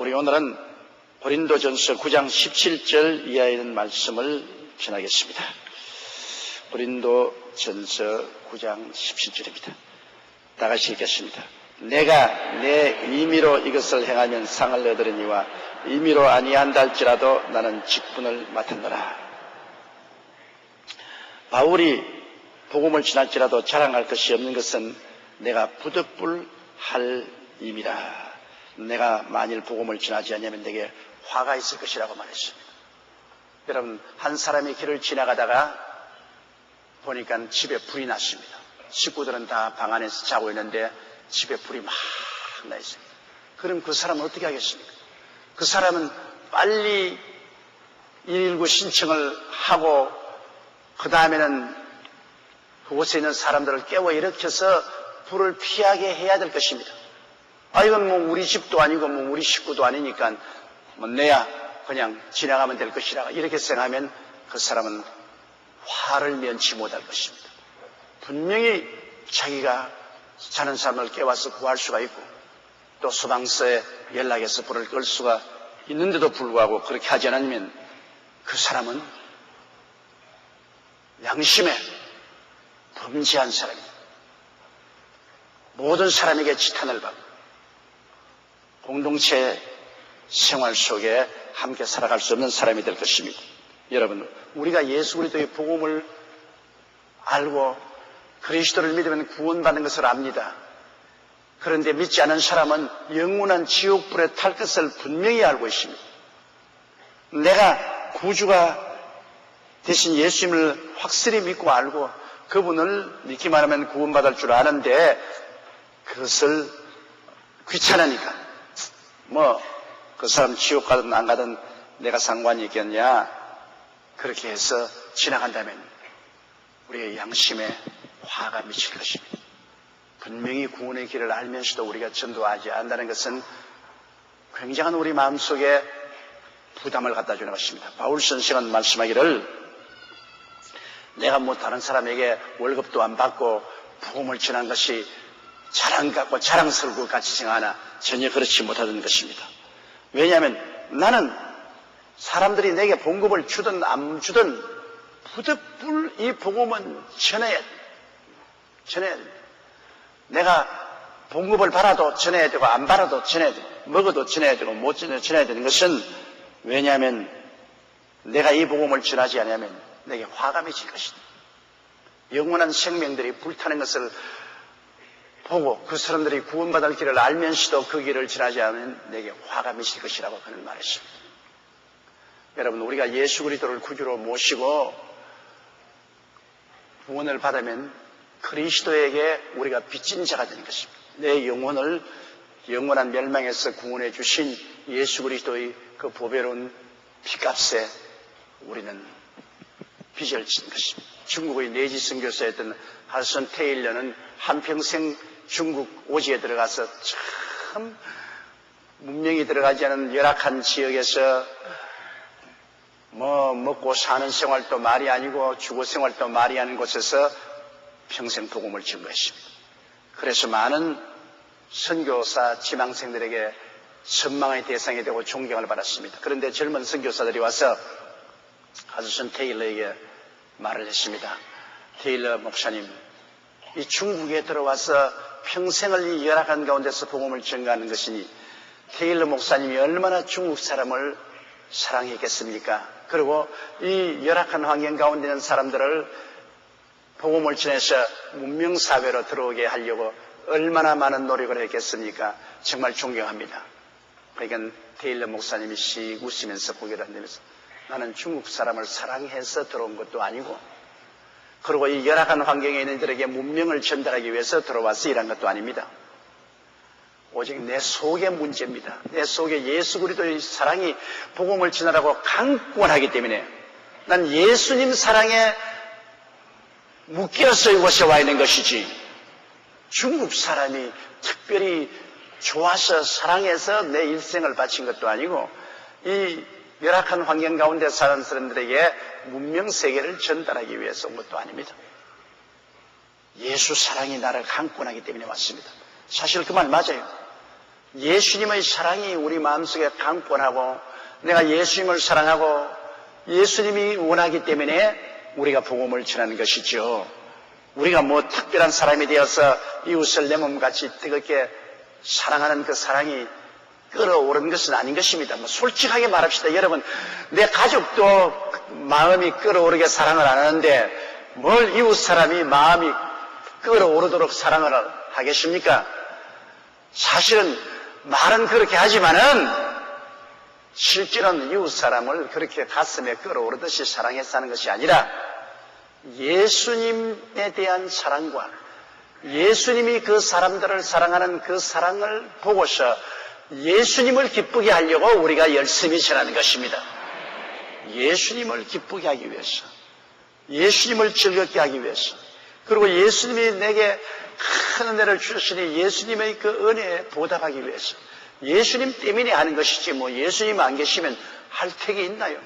우리 오늘은 고린도전서 9장 17절 이하에 있는 말씀을 전하겠습니다. 고린도전서 9장 17절입니다. 다 같이 읽겠습니다. 내가 내 임의로 이것을 행하면 상을 얻으려니와 임의로 아니한다 할지라도 나는 직분을 맡았노라. 바울이 복음을 전할지라도 자랑할 것이 없는 것은 내가 부득불할 임이라. 내가 만일 복음을 전하지 않으면 내게 화가 있을 것이라고 말했습니다. 여러분, 한 사람이 길을 지나가다가 보니까 집에 불이 났습니다. 식구들은 다 방 안에서 자고 있는데 집에 불이 막 나 있습니다. 그럼 그 사람은 어떻게 하겠습니까? 그 사람은 빨리 119 신청을 하고 그 다음에는 그곳에 있는 사람들을 깨워 일으켜서 불을 피하게 해야 될 것입니다. 이건 뭐 우리 집도 아니고 뭐 우리 식구도 아니니까 뭐 내야 그냥 지나가면 될 것이라 이렇게 생각하면 그 사람은 화를 면치 못할 것입니다. 분명히 자기가 자는 사람을 깨워서 구할 수가 있고 또 소방서에 연락해서 불을 끌 수가 있는데도 불구하고 그렇게 하지 않으면 그 사람은 양심에 범죄한 사람입니다. 모든 사람에게 지탄을 받고 공동체 생활 속에 함께 살아갈 수 없는 사람이 될 것입니다. 여러분, 우리가 예수 그리스도의 복음을 알고 그리스도를 믿으면 구원받는 것을 압니다. 그런데 믿지 않은 사람은 영원한 지옥불에 탈 것을 분명히 알고 있습니다. 내가 구주가 대신 예수님을 확실히 믿고 알고 그분을 믿기만 하면 구원받을 줄 아는데 그것을 귀찮으니까 그 사람 지옥 가든 안 가든 내가 상관이 있겠냐 그렇게 해서 지나간다면 우리의 양심에 화가 미칠 것입니다. 분명히 구원의 길을 알면서도 우리가 전도하지 않는다는 것은 굉장한 우리 마음속에 부담을 갖다 주는 것입니다. 바울 선생은 말씀하기를 내가 다른 사람에게 월급도 안 받고 복음을 전한 것이 자랑 같고 자랑스러울 것 같이 생각하나 전혀 그렇지 못하던 것입니다. 왜냐하면 나는 사람들이 내게 봉급을 주든 안 주든 부득불 이 복음은 전해야 돼. 내가 봉급을 받아도 전해야 되고 안 받아도 전해야 되고 먹어도 전해야 되고 못 전해야 되는 것은 왜냐하면 내가 이 복음을 전하지 않으면 내게 화가 미칠 것이다. 영원한 생명들이 불타는 것을 보고 그 사람들이 구원받을 길을 알면서도 그 길을 지나지 않으면 내게 화가 미칠 것이라고 그는 말했습니다. 여러분, 우리가 예수 그리스도를 구주로 모시고 구원을 받으면 그리스도에게 우리가 빚진 자가 되는 것입니다. 내 영혼을 영원한 멸망에서 구원해 주신 예수 그리스도의 그 보배로운 피값에 우리는 빚을 지는 것입니다. 중국의 내지 선교사였던 하드슨 테일러는 한평생 중국 오지에 들어가서 참 문명이 들어가지 않은 열악한 지역에서 먹고 사는 생활도 말이 아니고 주거 생활도 말이 아닌 곳에서 평생 복음을 증거했습니다. 그래서 많은 선교사 지망생들에게 선망의 대상이 되고 존경을 받았습니다. 그런데 젊은 선교사들이 와서 하드슨 테일러에게 말을 했습니다. 테일러 목사님, 이 중국에 들어와서 평생을 이 열악한 가운데서 복음을 전가하는 것이니 테일러 목사님이 얼마나 중국 사람을 사랑했겠습니까? 그리고 이 열악한 환경 가운데 있는 사람들을 복음을 전해서 문명사회로 들어오게 하려고 얼마나 많은 노력을 했겠습니까? 정말 존경합니다. 그러니까 테일러 목사님이 씩 웃으면서 고개를 흔들면서 나는 중국 사람을 사랑해서 들어온 것도 아니고 그리고 이 열악한 환경에 있는 이들에게 문명을 전달하기 위해서 들어와서 일한 것도 아닙니다. 오직 내 속의 문제입니다. 내 속에 예수 그리스도의 사랑이 복음을 전하라고 강권하기 때문에 난 예수님 사랑에 묶여서 이곳에 와 있는 것이지 중국 사람이 특별히 좋아서 사랑해서 내 일생을 바친 것도 아니고 이 열악한 환경 가운데 사는 사람들에게 문명 세계를 전달하기 위해서 온 것도 아닙니다. 예수 사랑이 나를 강권하기 때문에 왔습니다. 사실 그 말 맞아요. 예수님의 사랑이 우리 마음속에 강권하고 내가 예수님을 사랑하고 예수님이 원하기 때문에 우리가 복음을 전하는 것이죠. 우리가 뭐 특별한 사람이 되어서 이웃을 내 몸같이 뜨겁게 사랑하는 그 사랑이 끓어오른 것은 아닌 것입니다. 뭐 솔직하게 말합시다. 여러분, 내 가족도 마음이 끓어오르게 사랑을 안 하는데 뭘 이웃 사람이 마음이 끓어오르도록 사랑을 하겠습니까? 사실은 말은 그렇게 하지만은 실제로는 이웃 사람을 그렇게 가슴에 끓어오르듯이 사랑해서 하는 것이 아니라 예수님에 대한 사랑과 예수님이 그 사람들을 사랑하는 그 사랑을 보고서 예수님을 기쁘게 하려고 우리가 열심히 전하는 것입니다. 예수님을 기쁘게 하기 위해서, 예수님을 즐겁게 하기 위해서, 그리고 예수님이 내게 큰 은혜를 주셨으니 예수님의 그 은혜에 보답하기 위해서, 예수님 때문에 하는 것이지 뭐 예수님 안 계시면 할 택이 있나요?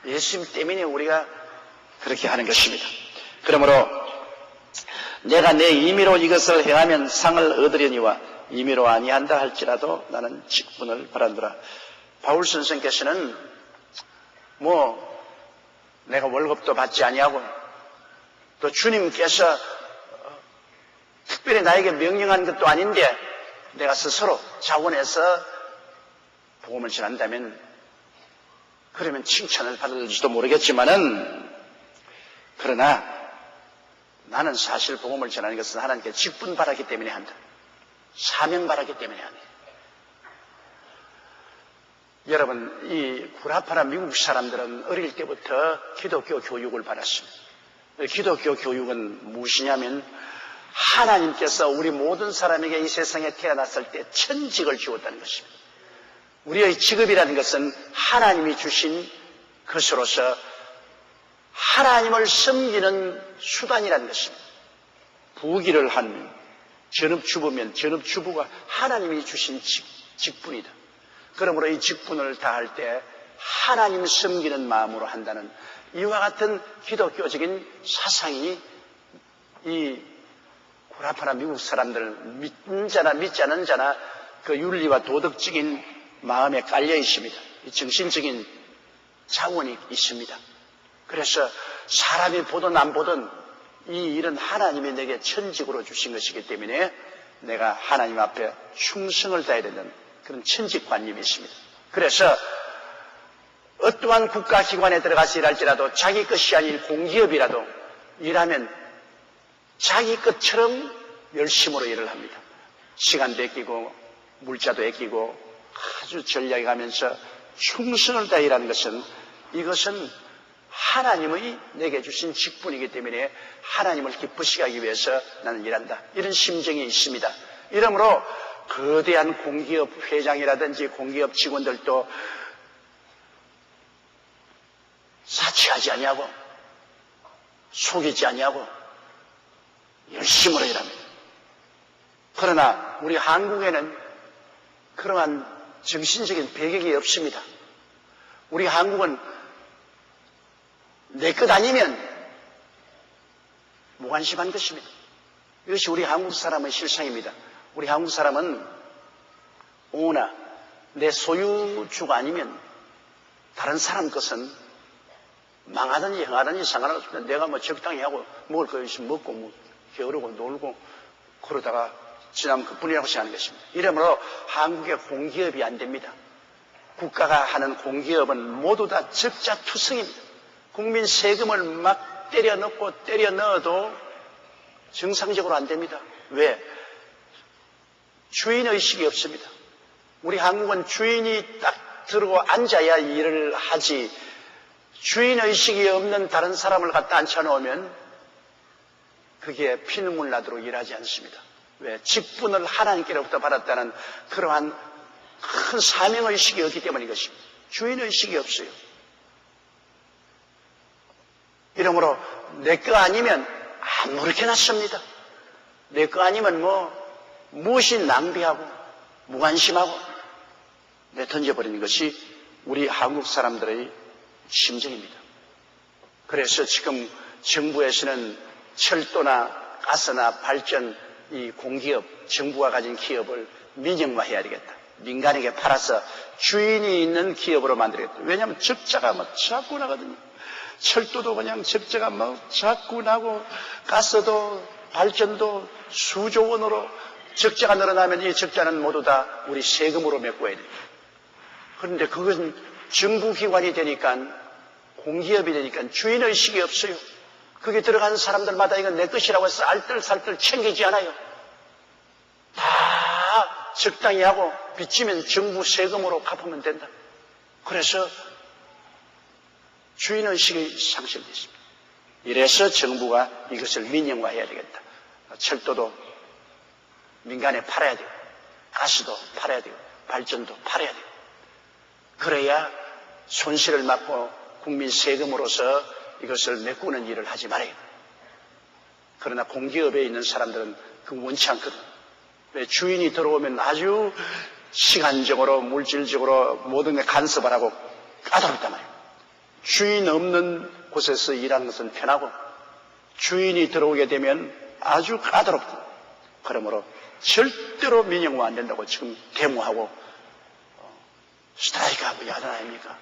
예수님 때문에 우리가 그렇게 하는 것입니다. 그러므로 내가 내 임의로 이것을 행하면 상을 얻으려니와 임의로 아니한다 할지라도 나는 직분을 바란노라. 바울 선생께서는 뭐 내가 월급도 받지 아니하고 또 주님께서 특별히 나에게 명령한 것도 아닌데 내가 스스로 자원해서 복음을 전한다면 그러면 칭찬을 받을지도 모르겠지만은 그러나 나는 사실 복음을 전하는 것은 하나님께 직분 바라기 때문에 한다. 사명 바라기 때문에 한다. 여러분, 이 구라파라 미국 사람들은 어릴 때부터 기독교 교육을 받았습니다. 기독교 교육은 무엇이냐면 하나님께서 우리 모든 사람에게 이 세상에 태어났을 때 천직을 주었다는 것입니다. 우리의 직업이라는 것은 하나님이 주신 것으로서 하나님을 섬기는 수단이라는 것입니다. 부귀를 한 전업주부면 전업주부가 하나님이 주신 직분이다. 그러므로 이 직분을 다할 때 하나님 섬기는 마음으로 한다는 이와 같은 기독교적인 사상이 이 구라파라 미국 사람들 믿는 자나 믿지 않는 자나 그 윤리와 도덕적인 마음에 깔려 있습니다. 이 정신적인 자원이 있습니다. 그래서 사람이 보든 안 보든 이 일은 하나님이 내게 천직으로 주신 것이기 때문에 내가 하나님 앞에 충성을 다해야 되는 그런 천직관념이 있습니다. 그래서 어떠한 국가기관에 들어가서 일할지라도 자기 것이 아닌 공기업이라도 일하면 자기 것처럼 열심으로 일을 합니다. 시간도 아끼고 물자도 아끼고 아주 전략해 가면서 충성을 다해 일하는 것은 이것은 하나님의 내게 주신 직분이기 때문에 하나님을 기쁘시게 하기 위해서 나는 일한다. 이런 심정이 있습니다. 이러므로 거대한 공기업 회장이라든지 공기업 직원들도 사치하지 아니하고 속이지 아니하고 열심으로 일합니다. 그러나 우리 한국에는 그러한 정신적인 배경이 없습니다. 우리 한국은 내 것 아니면 무관심한 것입니다. 이것이 우리 한국 사람의 실상입니다. 우리 한국 사람은 오나 내 소유주가 아니면 다른 사람 것은 망하든지 행하든지 상관없습니다. 내가 뭐 적당히 하고 먹을 거 있으면 먹고 뭐 게으르고 놀고 그러다가 지나면 그뿐이라고 생각하는 것입니다. 이러므로 한국의 공기업이 안 됩니다. 국가가 하는 공기업은 모두 다 적자투성입니다. 국민 세금을 막 때려 넣고 때려 넣어도 정상적으로 안 됩니다. 왜? 주인의식이 없습니다. 우리 한국은 주인이 딱 들고 앉아야 일을 하지 주인의식이 없는 다른 사람을 갖다 앉혀놓으면 그게 피눈물 나도록 일하지 않습니다. 왜? 직분을 하나님께로부터 받았다는 그러한 큰 사명의식이 없기 때문인 것입니다. 주인의식이 없어요. 이러므로 내 거 아니면 아무렇게나 씁니다. 내 거 아니면 무엇이 낭비하고 무관심하고 내던져버리는 것이 우리 한국 사람들의 심정입니다. 그래서 지금 정부에서는 철도나 가스나 발전 이 공기업, 정부가 가진 기업을 민영화해야 되겠다. 민간에게 팔아서 주인이 있는 기업으로 만들겠다. 왜냐하면 적자가 막 자꾸 나거든요. 철도도 그냥 적자가 막 자꾸 나고, 가스도 발전도 수조 원으로 적자가 늘어나면 이 적자는 모두 다 우리 세금으로 메꿔야 돼요. 그런데 그것은 정부기관이 되니까, 공기업이 되니까 주인의식이 없어요. 거기 들어가는 사람들마다 이건 내 것이라고 해서 알뜰살뜰 챙기지 않아요. 다 적당히 하고 빚지면 정부 세금으로 갚으면 된다. 그래서 주인의식이 상실됐습니다. 이래서 정부가 이것을 민영화해야 되겠다. 철도도 민간에 팔아야 되고, 가스도 팔아야 되고, 발전도 팔아야 되고, 그래야 손실을 막고 국민 세금으로서 이것을 메꾸는 일을 하지 말아야 돼. 그러나 공기업에 있는 사람들은 그 원치 않거든. 왜? 주인이 들어오면 아주 시간적으로, 물질적으로 모든 게 간섭을 하고 까다롭단 말이에요. 주인 없는 곳에서 일하는 것은 편하고, 주인이 들어오게 되면 아주 까다롭다. 그러므로 절대로 민영화 안 된다고 지금 데모하고 스트라이크하고 야단 아닙니까?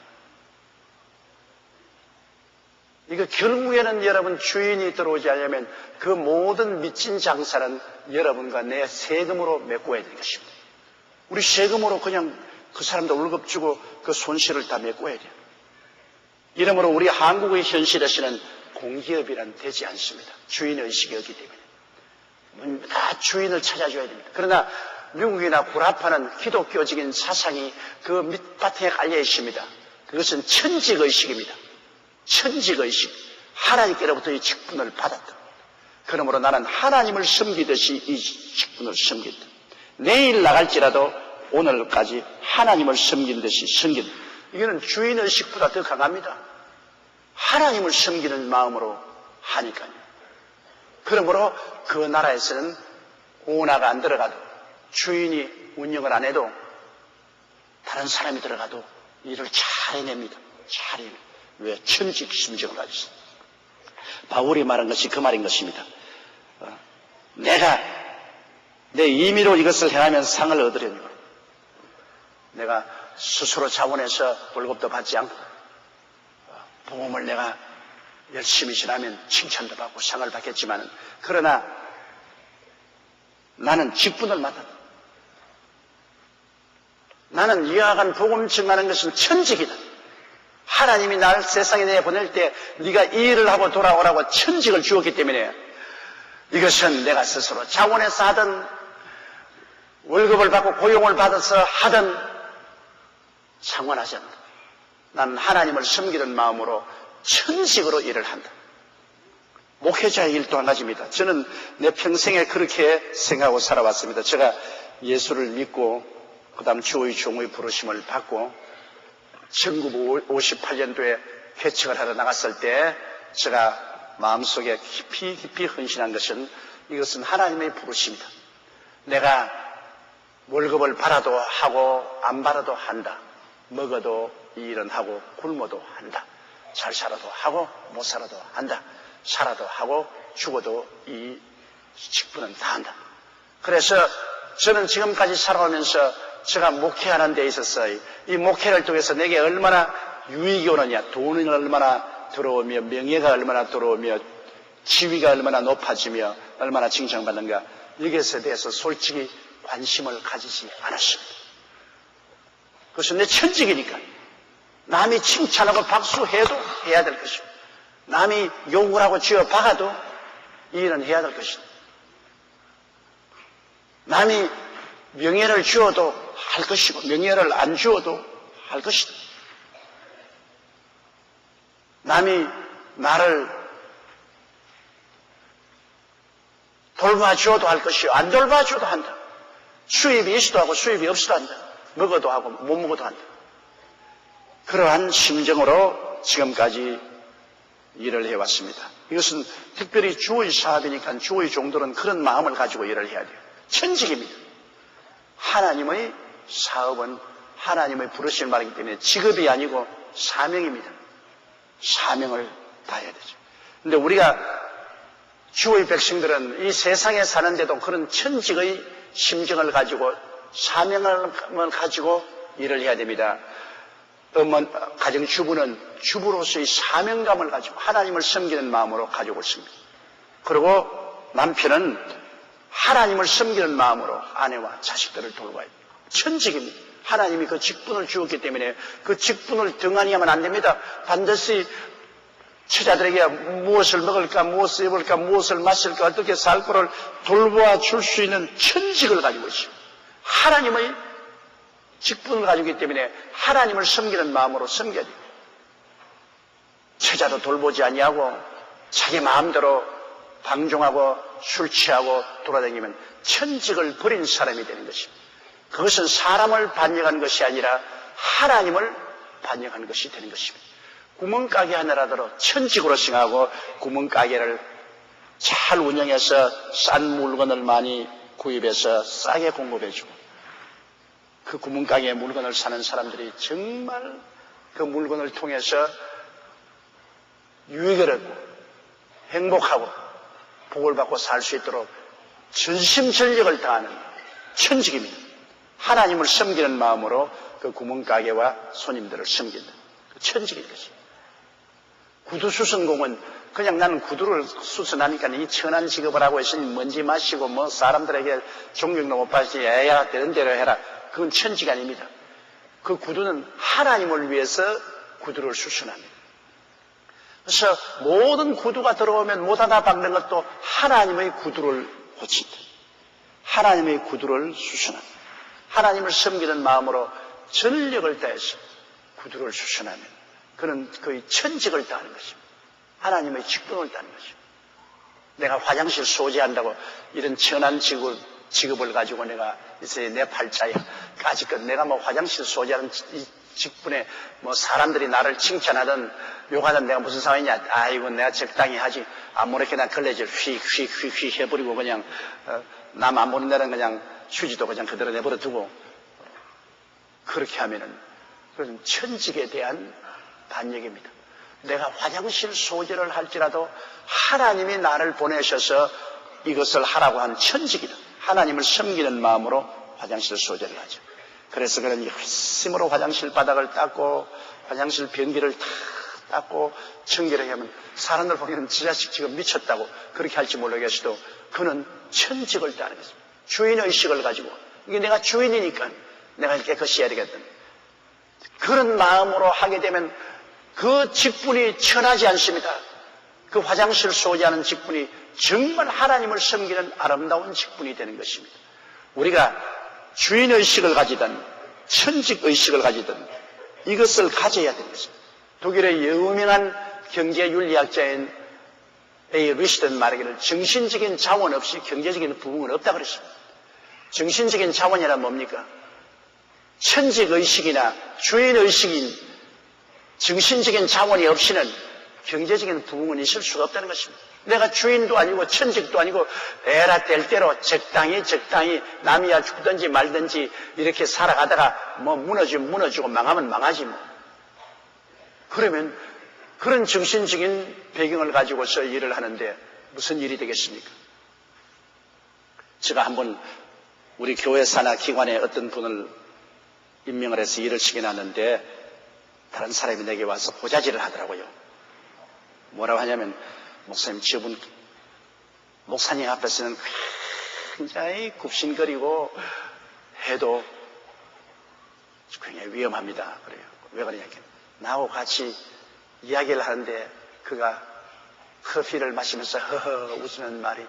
이거 결국에는 여러분, 주인이 들어오지 않으면 그 모든 미친 장사는 여러분과 내 세금으로 메꿔야 될 것입니다. 우리 세금으로 그냥 그 사람들 월급 주고 그 손실을 다 메꿔야 돼요. 이러므로 우리 한국의 현실에서는 공기업이란 되지 않습니다. 주인의식이 없기 때문에. 다 주인을 찾아줘야 됩니다. 그러나 미국이나 구라파는 기독교적인 사상이 그 밑바탕에 깔려 있습니다. 그것은 천직의식입니다. 천직의식. 하나님께로부터 이 직분을 받았다. 그러므로 나는 하나님을 섬기듯이 이 직분을 섬긴다. 내일 나갈지라도 오늘까지 하나님을 섬긴 듯이 섬긴다. 이거는 주인의식보다 더 강합니다. 하나님을 섬기는 마음으로 하니까요. 그러므로 그 나라에서는 오나가 안 들어가도, 주인이 운영을 안 해도 다른 사람이 들어가도 일을 잘 해냅니다. 잘 해냅니다. 왜? 천직 심정을 가지고 있습니다. 바울이 말한 것이 그 말인 것입니다. 내가 내 임의로 이것을 행하면 상을 얻으려니, 내가 스스로 자원해서 월급도 받지 않고 복음을 내가 열심히 전하면 칭찬도 받고 상을 받겠지만, 그러나 나는 직분을 맡았다. 나는 이와 같은 복음 증하는 것은 천직이다. 하나님이 나를 세상에 내보낼 때 네가 이 일을 하고 돌아오라고 천직을 주었기 때문에, 이것은 내가 스스로 자원해서 하든 월급을 받고 고용을 받아서 하든 상관하지 않는다. 나는 하나님을 섬기는 마음으로 천직으로 일을 한다. 목회자의 일도 한 가지입니다. 저는 내 평생에 그렇게 생각하고 살아왔습니다. 제가 예수를 믿고 그 다음 주의 종의 부르심을 받고 1958년도에 개척을 하러 나갔을 때 제가 마음속에 깊이 헌신한 것은, 이것은 하나님의 부르심이다. 내가 월급을 받아도 하고 안 받아도 한다. 먹어도 이 일은 하고 굶어도 한다. 잘 살아도 하고 못 살아도 한다. 살아도 하고 죽어도 이 직분은 다 한다. 그래서 저는 지금까지 살아오면서 제가 목회하는 데 있어서 이 목회를 통해서 내게 얼마나 유익이 오느냐, 돈이 얼마나 들어오며 명예가 얼마나 들어오며 지위가 얼마나 높아지며 얼마나 칭찬받는가, 이것에 대해서 솔직히 관심을 가지지 않았습니다. 그것은 내 천직이니까. 남이 칭찬하고 박수해도 해야 될 것이고, 남이 욕을 하고 쥐어 박아도 이 일은 해야 될 것이다. 남이 명예를 주어도 할 것이고, 명예를 안 주어도 할 것이다. 남이 나를 돌봐주어도 할 것이고, 안 돌봐주어도 한다. 수입이 있어도 하고 수입이 없어도 한다. 먹어도 하고 못 먹어도 한다. 그러한 심정으로 지금까지 일을 해왔습니다. 이것은 특별히 주의 사업이니까 주의 종들은 그런 마음을 가지고 일을 해야 돼요. 천직입니다. 하나님의 사업은 하나님의 부르심을 말하기 때문에 직업이 아니고 사명입니다. 사명을 다해야 되죠. 그런데 우리가 주의 백성들은 이 세상에 사는데도 그런 천직의 심정을 가지고 사명을 가지고 일을 해야 됩니다. 가정주부는 주부로서의 사명감을 가지고 하나님을 섬기는 마음으로 가족을 섬깁니다. 그리고 남편은 하나님을 섬기는 마음으로 아내와 자식들을 돌봐야 됩니다. 천직입니다. 하나님이 그 직분을 주었기 때문에 그 직분을 등한히 하면 안 됩니다. 반드시 처자들에게 무엇을 먹을까, 무엇을 입을까, 무엇을 마실까, 어떻게 살 거를 돌보아 줄 수 있는 천직을 가지고 있습니다. 하나님의 직분을 가지고 있기 때문에 하나님을 섬기는 마음으로 섬겨야 됩니다. 처자도 돌보지 아니하고 자기 마음대로 방종하고 술 취하고 돌아다니면 천직을 버린 사람이 되는 것입니다. 그것은 사람을 반역한 것이 아니라 하나님을 반역한 것이 되는 것입니다. 구멍가게 하나라도 천직으로 생각하고 구멍가게를 잘 운영해서 싼 물건을 많이 구입해서 싸게 공급해주고 그 구멍가게에 물건을 사는 사람들이 정말 그 물건을 통해서 유익을 얻고 행복하고 복을 받고 살 수 있도록 전심전력을 다하는 천직입니다. 하나님을 섬기는 마음으로 그 구멍가게와 손님들을 섬긴다. 그 천직인 것입니다. 구두 수선공은 그냥 나는 구두를 수선하니까 이 천한 직업을 하고 있으니 먼지 마시고 뭐 사람들에게 존경도 못 받지 애야 되는 대로 해라. 그건 천직 아닙니다. 그 구두는 하나님을 위해서 구두를 수선합니다. 그래서 모든 구두가 들어오면 못 하나 박는 것도 하나님의 구두를 고친다. 하나님의 구두를 수선합니다. 하나님을 섬기는 마음으로 전력을 다해서 구두를 수선하면 그는 거의 천직을 다하는 것입니다. 하나님의 직분을 다하는 것입니다. 내가 화장실 소지한다고 이런 천한 직업을 가지고 내가 이제 내 팔자야 까짓것 내가 뭐 화장실 소지하는 이 직분에 뭐 사람들이 나를 칭찬하든 욕하든 내가 무슨 상관이냐. 아이고 내가 적당히 하지. 아무렇게나 걸레질 휙휙휙휙 해버리고 그냥 남 안 보는 데는 그냥 휴지도 그냥 그대로 내버려 두고 그렇게 하면은 그건 천직에 대한 반역입니다. 내가 화장실 소지를 할지라도 하나님이 나를 보내셔서 이것을 하라고 하는 천직이다. 하나님을 섬기는 마음으로 화장실 소지를 하죠. 그래서 그런 힘으로 화장실 바닥을 닦고 화장실 변기를 다 닦고 청결하게 하면 사람들 보기에는 지 자식 지금 미쳤다고 그렇게 할지 모르겠어도 그는 천직을 따르는 것입니다. 주인의식을 가지고 이게 내가 주인이니까 내가 깨끗이 해야 되겠다. 그런 마음으로 하게 되면 그 직분이 천하지 않습니다. 그 화장실 소지하는 직분이 정말 하나님을 섬기는 아름다운 직분이 되는 것입니다. 우리가 주인의식을 가지든 천직의식을 가지든 이것을 가져야 되는 것입니다. 독일의 유명한 경제윤리학자인 A. 리스든 말하기를 정신적인 자원 없이 경제적인 부흥은 없다 그랬습니다. 정신적인 자원이란 뭡니까? 천직의식이나 주인의식인 정신적인 자원이 없이는 경제적인 부흥은 있을 수가 없다는 것입니다. 내가 주인도 아니고 천직도 아니고 에라 뗄 대로 적당히 남이야 죽든지 말든지 이렇게 살아가다가 뭐 무너지고 망하면 망하지 뭐. 그러면 그런 정신적인 배경을 가지고서 일을 하는데 무슨 일이 되겠습니까? 제가 한번 우리 교회 산하 기관에 어떤 분을 임명을 해서 일을 시켜놨는데 다른 사람이 내게 와서 고자질을 하더라고요. 뭐라고 하냐면 목사님 저분 목사님 앞에서는 굉장히 굽신거리고 해도 굉장히 위험합니다. 그래요. 왜 그러냐. 나하고 같이 이야기를 하는데 그가 커피를 마시면서 허허 웃으는 말이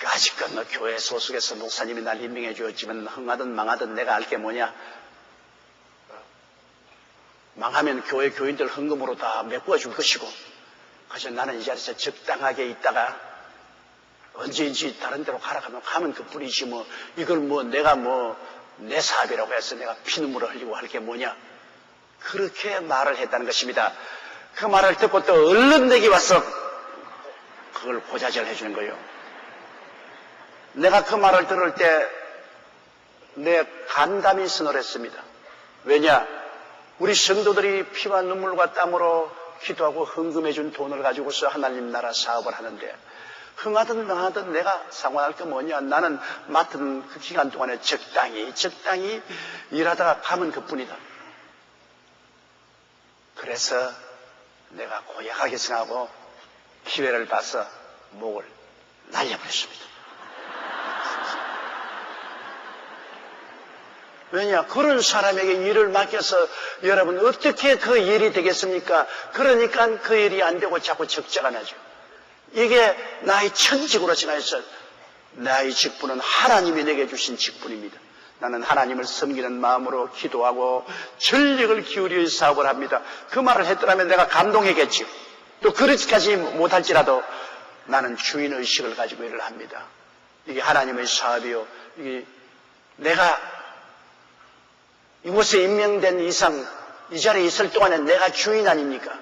까짓것 너 교회 소속에서 목사님이 날 임명해 주었지만 흥하든 망하든 내가 알 게 뭐냐. 망하면 교회 교인들 헌금으로 다 메꾸어 줄 것이고 그래서 나는 이 자리에서 적당하게 있다가 언제인지 다른 데로 가면 그뿐이지 뭐 이걸 뭐 내가 뭐 내 사업이라고 해서 내가 피눈물을 흘리고 할 게 뭐냐. 그렇게 말을 했다는 것입니다. 그 말을 듣고 또 얼른 내게 와서 그걸 고자질 해주는 거예요. 내가 그 말을 들을 때 내 간담이 서늘했습니다. 왜냐? 우리 성도들이 피와 눈물과 땀으로 기도하고 헌금해 준 돈을 가지고서 하나님 나라 사업을 하는데 흥하든 망하든 내가 상관할 게 뭐냐. 나는 맡은 그 기간 동안에 적당히 일하다가 가면 그뿐이다. 그래서 내가 고약하게 생각하고 기회를 봐서 목을 날려버렸습니다. 왜냐? 그런 사람에게 일을 맡겨서 여러분 어떻게 그 일이 되겠습니까? 그러니까 그 일이 안 되고 자꾸 적자가 나죠. 이게 나의 천직으로 생각해서 나의 직분은 하나님이 내게 주신 직분입니다. 나는 하나님을 섬기는 마음으로 기도하고 전력을 기울여 사업을 합니다. 그 말을 했더라면 내가 감동했겠지요. 또 그렇게까지 못할지라도 나는 주인의식을 가지고 일을 합니다. 이게 하나님의 사업이요. 이게 내가 이곳에 임명된 이상 이 자리에 있을 동안에 내가 주인 아닙니까?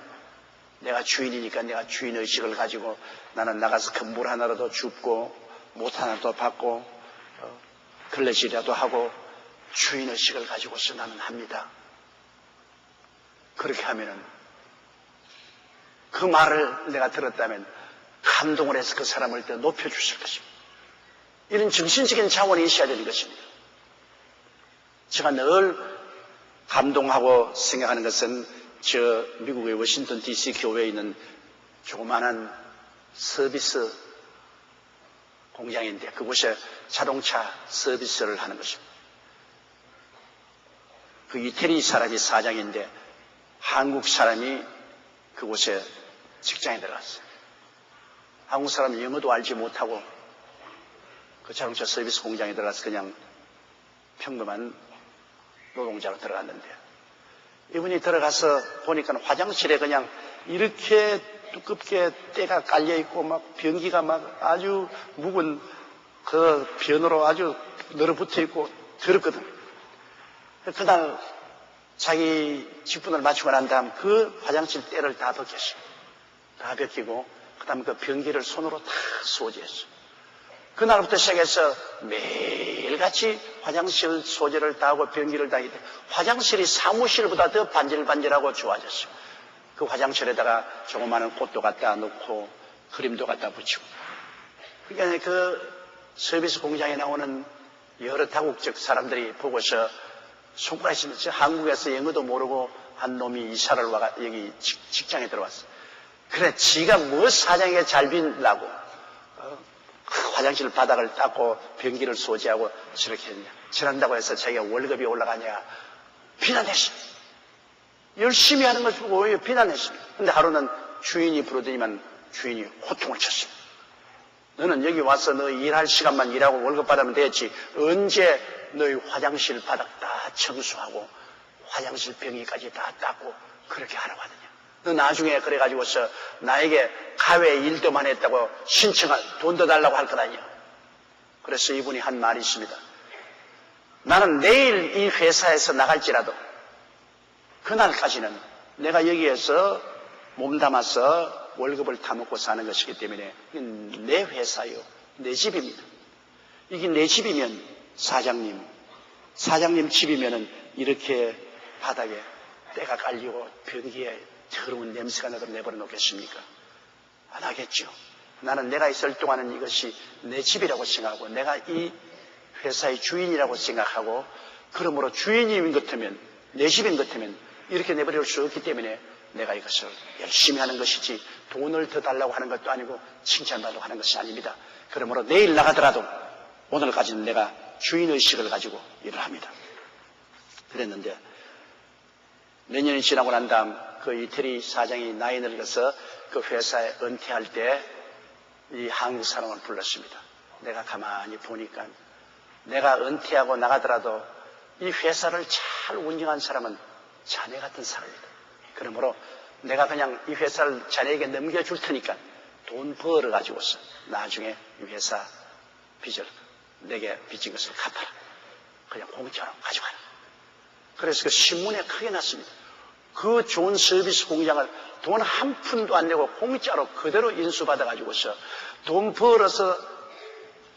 내가 주인이니까 내가 주인의식을 가지고 나는 나가서 물 하나라도 줍고 못 하나도 받고 걸레질이라도 하고 주인의식을 가지고서 나는 합니다. 그렇게 하면은 그 말을 내가 들었다면 감동을 해서 그 사람을 더 높여주실 것입니다. 이런 정신적인 자원이 있어야 되는 것입니다. 제가 늘 감동하고 생각하는 것은 저 미국의 워싱턴 DC 교회에 있는 조그마한 서비스 공장인데 그곳에 자동차 서비스를 하는 것입니다. 그 이태리 사람이 사장인데 한국 사람이 그곳에 직장에 들어갔어요. 한국 사람은 영어도 알지 못하고 그 자동차 서비스 공장에 들어가서 그냥 평범한 노동자로 들어갔는데 이분이 들어가서 보니까 화장실에 그냥 이렇게 두껍게 때가 깔려있고 막 변기가 막 아주 묵은 그 변으로 아주 늘어붙어 있고 더럽거든. 그날 자기 직분을 마치고 난 다음 그 화장실 때를 다 벗겼어요. 다 벗기고 그 다음에 그 변기를 손으로 다 소지했어요. 그날부터 시작해서 매일같이 화장실 소재를 다 하고 변기를 다 하기 때문에 화장실이 사무실보다 더 반질반질하고 좋아졌어요. 그 화장실에다가 조그마한 꽃도 갖다 놓고 그림도 갖다 붙이고. 그러니까 그 서비스 공장에 나오는 여러 다국적 사람들이 보고서 손가락이 있으면서 한국에서 영어도 모르고 한 놈이 이사를 와가 여기 직장에 들어왔어요. 그래, 지가 뭐 사장에게 잘 빌라고 화장실 바닥을 닦고 변기를 소지하고 저렇게 했냐. 저런다고 해서 자기가 월급이 올라가냐. 비난했습니다. 열심히 하는 것을 보고 왜 비난했습니다. 근데 하루는 주인이 부르더니만 주인이 호통을 쳤습니다. 너는 여기 와서 너 일할 시간만 일하고 월급 받으면 되겠지. 언제 너희 화장실 바닥 다 청소하고 화장실 변기까지 다 닦고 그렇게 하라고 하느냐. 너 나중에 그래가지고서 나에게 가외 일도만 했다고 돈 더 달라고 할 것 아니야. 그래서 이분이 한 말이 있습니다. 나는 내일 이 회사에서 나갈지라도 그날까지는 내가 여기에서 몸담아서 월급을 타먹고 사는 것이기 때문에 내 회사요, 내 집입니다. 이게 내 집이면 사장님 집이면은 이렇게 바닥에 때가 깔리고 변기에 더러운 냄새가 나도록 내버려 놓겠습니까? 안 하겠죠. 나는 내가 있을 동안은 이것이 내 집이라고 생각하고 내가 이 회사의 주인이라고 생각하고 그러므로 주인인 것 같으면 내 집인 것 같으면 이렇게 내버릴 수 없기 때문에 내가 이것을 열심히 하는 것이지 돈을 더 달라고 하는 것도 아니고 칭찬받으려고 하는 것이 아닙니다. 그러므로 내일 나가더라도 오늘까지는 내가 주인의식을 가지고 일을 합니다. 그랬는데 몇 년이 지나고 난 다음 그 이태리 사장이 나이 늙어서 그 회사에 은퇴할 때 이 한국 사람을 불렀습니다. 내가 가만히 보니까 내가 은퇴하고 나가더라도 이 회사를 잘 운영한 사람은 자네 같은 사람이다. 그러므로 내가 그냥 이 회사를 자네에게 넘겨줄 테니까 돈 벌어가지고서 나중에 이 회사 빚을 내게 빚진 것을 갚아라. 그냥 공짜로 가져가라. 그래서 그 신문에 크게 났습니다. 그 좋은 서비스 공장을 돈 한 푼도 안 내고 공짜로 그대로 인수받아가지고서 돈 벌어서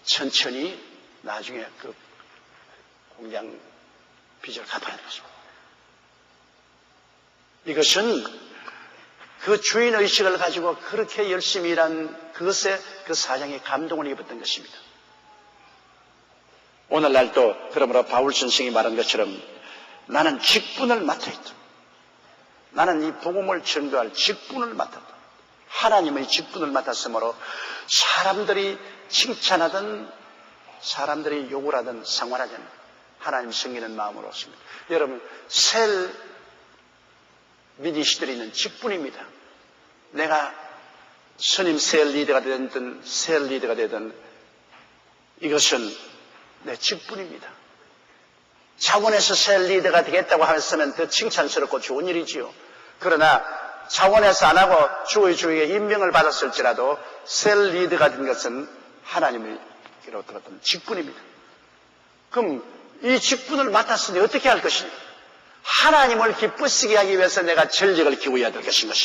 천천히 나중에 그 공장 빚을 갚아내는 것입니다. 이것은 그 주인의식을 가지고 그렇게 열심히 일한 그것에 그 사장이 감동을 입었던 것입니다. 오늘날도 그러므로 바울 선생이 말한 것처럼 나는 직분을 맡아있다. 나는 이 복음을 전도할 직분을 맡았다. 하나님의 직분을 맡았으므로 사람들이 칭찬하든 사람들이 욕을 하든 상관하지 않는 하나님 섬기는 마음으로 왔습니다. 여러분, 셀 미니시들이 있는 직분입니다. 내가 스님 셀 리더가 되든 셀 리더가 되든 이것은 내 직분입니다. 자원에서 셀 리더가 되겠다고 했으면 더 칭찬스럽고 좋은 일이지요. 그러나 자원에서 안 하고 주의 임명을 받았을지라도 셀 리더가 된 것은 하나님의 어떤 직분입니다. 그럼 이 직분을 맡았으니 어떻게 할 것이냐? 하나님을 기쁘시게 하기 위해서 내가 전력을 기울여야 될 것입니다.